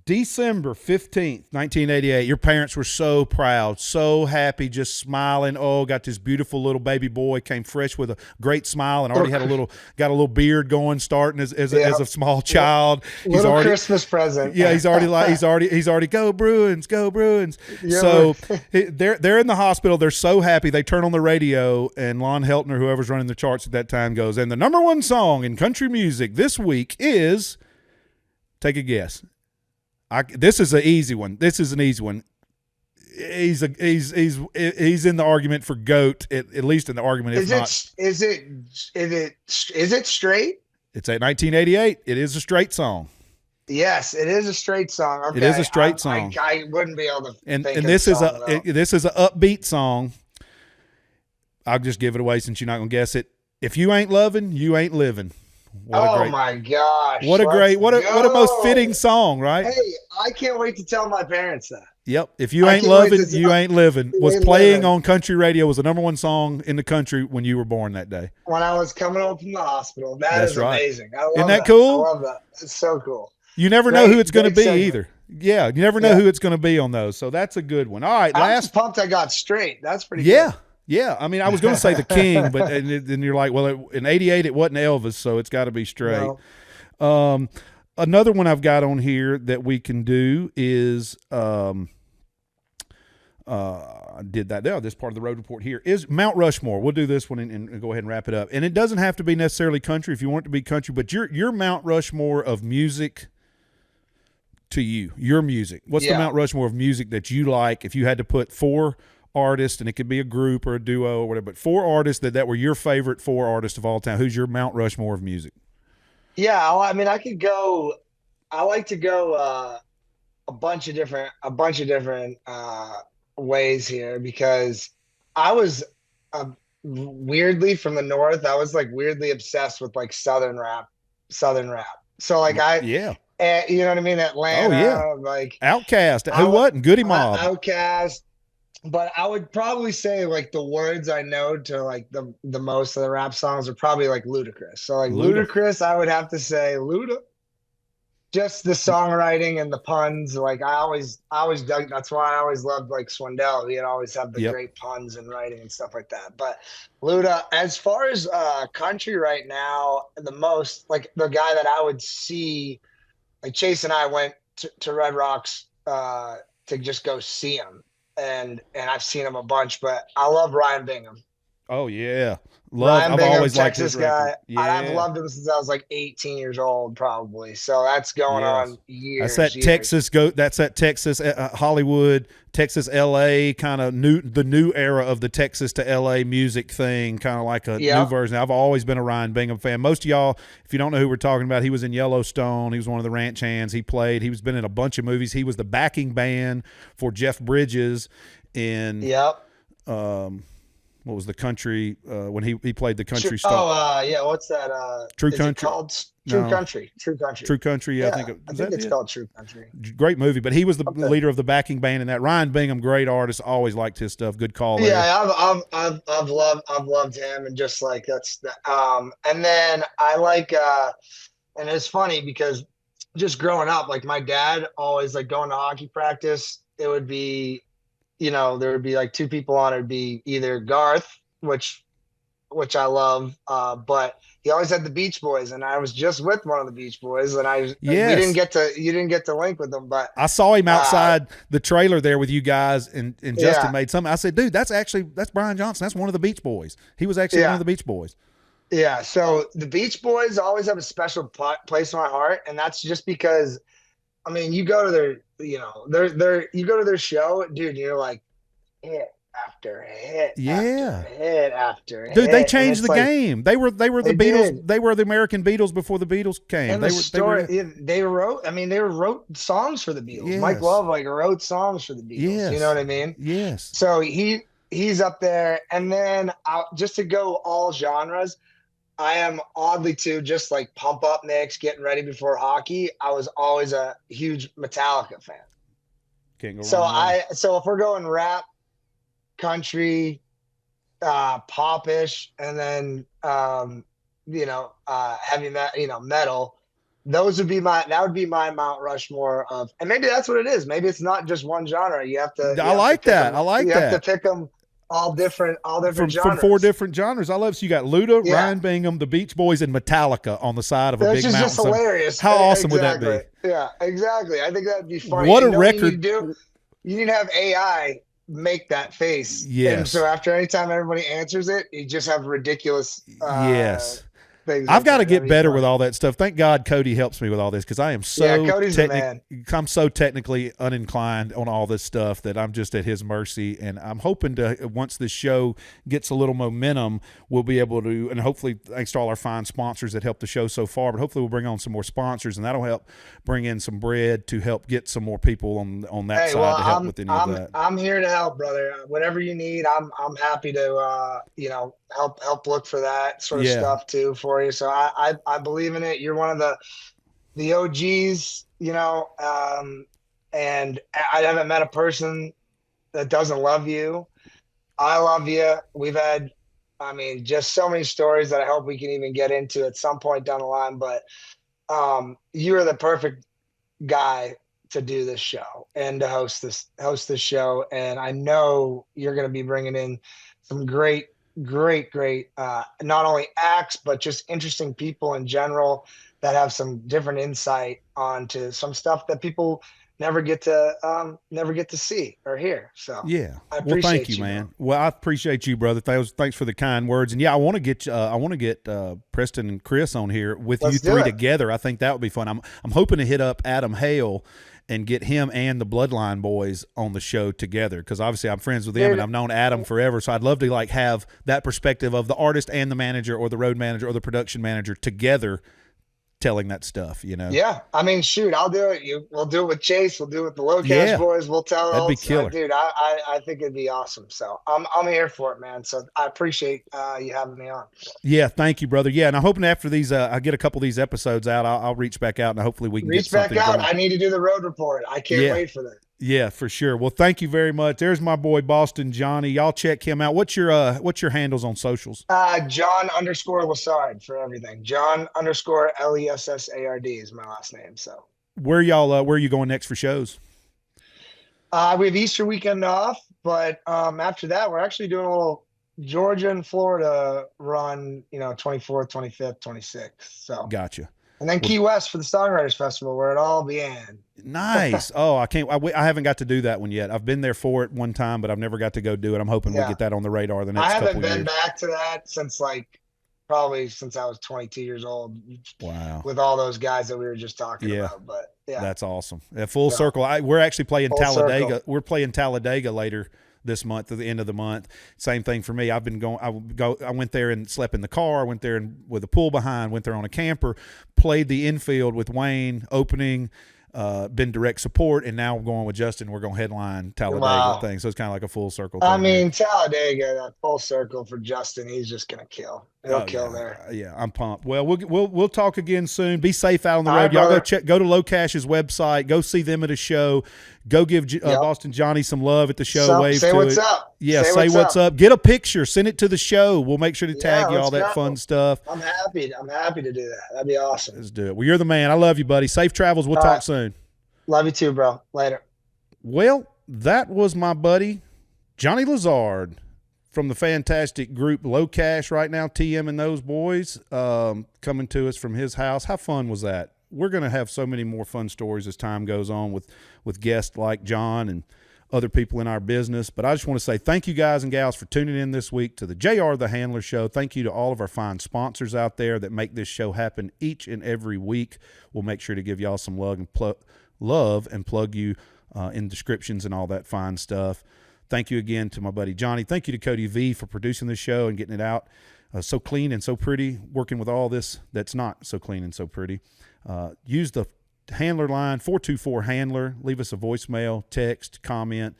December 15th, 1988. Your parents were so proud, so happy, just smiling. Oh, got this beautiful little baby boy, came fresh with a great smile and already got a little beard going, starting as a small child. He's already Christmas present. Yeah, he's already go Bruins, go Bruins. Yeah. So they're in the hospital. They're so happy. They turn on the radio and Lon Heltner, whoever's running the charts at that time, goes, and the number one song in country music this week is, take a guess. This is an easy one. He's in the argument for GOAT, at least in the argument. If not, is it straight? It's a 1988. It is a straight song. Yes, it is a straight song. Okay. It is a straight song. I wouldn't be able to. And this is an upbeat song. I'll just give it away since you're not gonna guess it. If you ain't loving, you ain't living. My gosh! What a most fitting song, right? Hey, I can't wait to tell my parents that. Yep. If you ain't loving, you ain't living. Was playing on country radio, was the number one song in the country when you were born that day. When I was coming home from the hospital. That's right. Amazing. I love Isn't that cool? I love that. It's so cool. You never know who it's going to be either. Yeah, you never know who it's going to be on those. So that's a good one. All right, I was pumped I got straight. That's pretty good. Yeah, I mean, I was going to say the King, but then you're like, well, in 88 it wasn't Elvis, so it's got to be straight. No. Another one I've got on here that we can do is I did that there. This part of the road report here is Mount Rushmore. We'll do this one and go ahead and wrap it up. And it doesn't have to be necessarily country if you want it to be country, but your Mount Rushmore of music to you, your music. What's the Mount Rushmore of music that you like? If you had to put four artists, and it could be a group or a duo or whatever, but four artists that were your favorite four artists of all time. Who's your Mount Rushmore of music? Yeah, I mean, I like to go a bunch of different ways here, because I was weirdly from the North. I was like weirdly obsessed with like Southern rap. So like you know what I mean? Atlanta, like Outkast. Who wasn't? Goody Mob. Outkast. But I would probably say like the words I know to like the most of the rap songs are probably like Ludacris. So like Ludacris, I would have to say Luda. Just the songwriting and the puns, like I always dug. That's why I always loved like Swindell. He'd always have the great puns and writing and stuff like that. But Luda, as far as country right now, the most like the guy that I would see, like Chase and I went to Red Rocks to just go see him. And I've seen him a bunch, but I love Ryan Bingham. Oh yeah, Ryan Bingham, I've always Texas liked guy. Yeah. I've loved him since I was like 18 years old, probably. So that's going on years. That's that Texas Hollywood, Texas LA kind of the new era of the Texas to LA music thing, kind of like a new version. I've always been a Ryan Bingham fan. Most of y'all, if you don't know who we're talking about, he was in Yellowstone. He was one of the ranch hands. He's been in a bunch of movies. He was the backing band for Jeff Bridges in what was the country when he played the country True, star? yeah. What's that? True Is it Country. called True No. Country? True Country. True Country. Yeah, Yeah, I I was think that it's it? called True Country. Great movie, but he was the Okay. leader of the backing band in that. Ryan Bingham, great artist, always liked his stuff. Good call there. Yeah, I've loved him, and just like and then I like and it's funny because just growing up, like my dad always like going to hockey practice. It would be, there would be like two people on. It'd be either Garth, which I love, but he always had the Beach Boys, and I was just with one of the Beach Boys, and Yes. you didn't get to link with them, but I saw him outside the trailer there with you guys, and Justin Yeah. made something. I said, dude, that's Brian Johnson. That's one of the Beach Boys. He was actually one Yeah. of the Beach Boys. Yeah, so the Beach Boys always have a special place in my heart, and that's just because, I mean, you go to you go to their show, dude, you're like hit after hit, Yeah. after hit after hit. Dude, they and changed it's the like, game. They were the They Beatles. did. They were the American Beatles before the Beatles came. And They the were story, they wrote, I mean, they wrote songs for the Beatles. Mike Yes. Love like wrote songs for the Beatles. Yes. You know what I mean? Yes. So he's up there, and then just to go all genres. I am oddly too, just like pump up Knicks, getting ready before hockey. I was always a huge Metallica fan. Can't go So wrong there. so if we're going rap, country, popish, and then heavy metal, metal, that would be my Mount Rushmore of, and maybe that's what it is. Maybe it's not just one genre. You have to. I like that. You have to pick them all different From genres. 4 different genres. I love. So you got Luda, Yeah. Ryan Bingham, the Beach Boys, and Metallica on the side of a That's big just mountain. hilarious. How awesome would that be? Exactly. Yeah, exactly. I think that'd be funny. What a And you know record. You need to have AI make that face. Yes. And so after any time everybody answers it, you just have ridiculous Yes. things. I've got to That'd get be better fun. with all that stuff. Thank God Cody helps me with all this because I am so Yeah, Cody's the man. I'm so technically uninclined on all this stuff that I'm just at his mercy. And I'm hoping to, once this show gets a little momentum, we'll be able to, and hopefully thanks to all our fine sponsors that helped the show so far, but hopefully we'll bring on some more sponsors, and that'll help bring in some bread to help get some more people on that side to help with any of that. I'm here to help, brother. Whatever you need, I'm happy to help look for that sort of Yeah. stuff too for you. So I believe in it. You're one of the OGs, and I haven't met a person that doesn't love you. I love you. We've had, I mean, just so many stories that I hope we can even get into at some point down the line. But you are the perfect guy to do this show and to host this show. And I know you're going to be bringing in some great, not only acts, but just interesting people in general that have some different insight onto some stuff that people never get to see or hear. So Yeah. I Well, appreciate thank you, man. bro. Well, I appreciate you, brother. Thanks for the kind words. And yeah, I want to get Preston and Chris on here with Let's you do three it. together. I think that would be fun. I'm hoping to hit up Adam Hale and get him and the Bloodline boys on the show together because obviously I'm friends with them Dude. and I've known Adam forever. So I'd love to like have that perspective of the artist and the manager or the road manager or the production manager together telling that stuff, Yeah, I mean, shoot, I'll do it. We'll do it with Chase. We'll do it with the Low Cash Yeah. boys. We'll tell. That'd be killer. Dude. I think it'd be awesome. So I'm here for it, man. So I appreciate you having me on. Yeah, thank you, brother. Yeah, and I'm hoping after these, I get a couple of these episodes out, I'll reach back out and hopefully we can Reach get back something out. going. I need to do the road report. I can't Yeah. wait for that. Yeah, for sure. Well, thank you very much. There's my boy Boston Johnny. Y'all check him out. What's your handles on socials? John_Lessard for everything. John_Lessard is my last name. So Where are you going next for shows? we have Easter weekend off, but after that, we're actually doing a little Georgia and Florida run. 24th, 25th, 26th. So Gotcha. and then Key West for the Songwriters Festival, where it all began. Nice. Oh, I haven't got to do that one yet. I've been there for it one time, but I've never got to go do it. I'm hoping we Yeah. get that on the radar the next I couple haven't of been years. back to that since probably since I was 22 years old. Wow. With all those guys that we were just talking Yeah. about. But yeah, That's awesome. Full So, circle. We're actually playing full Talladega. circle. We're playing Talladega later this month, at the end of the month. Same thing for me. I've been going. I went there and slept in the car. Went there with a pool behind. Went there on a camper. Played the infield with Wayne opening. been direct support, and now we're going with Justin. We're going to headline Talladega Wow. thing. So it's kind of like a full circle I thing there. mean, Talladega, that full circle for Justin, he's just gonna kill. He'll kill there. Yeah, I'm pumped. Well, we'll talk again soon. Be safe out on the All road. right, Y'all brother. go to Low Cash's website. Go see them at a show. Go give Boston Johnny some love at the show. Wave say to what's it. up. Yeah, say what's up. Get a picture. Send it to the show. We'll make sure to tag you all that fun stuff. I'm happy to do that. That'd be awesome. Let's do it. Well, you're the man. I love you, buddy. Safe travels. We'll talk soon. Love you too, bro. Later. Well, that was my buddy Johnny Lessard from the fantastic group Low Cash right now, TM and those boys, coming to us from his house. How fun was that? We're going to have so many more fun stories as time goes on with guests like John and other people in our business. But I just want to say thank you guys and gals for tuning in this week to the JR the Handler Show. Thank you to all of our fine sponsors out there that make this show happen each and every week. We'll make sure to give y'all some love and plug you in descriptions and all that fine stuff. Thank you again to my buddy Johnny. Thank you to Cody V for producing this show and getting it out so clean and so pretty, working with all this that's not so clean and so pretty. Use the Handler line, 424-HANDLER. Leave us a voicemail, text, comment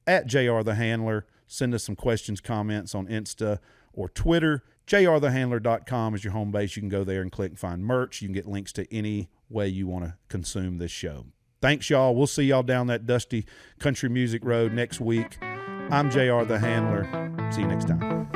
at JR the Handler. Send us some questions, comments on Insta or Twitter. JRThehandler.com is your home base. You can go there and click and find merch. You can get links to any way you want to consume this show. Thanks, y'all. We'll see y'all down that dusty country music road next week. I'm JR the Handler. See you next time.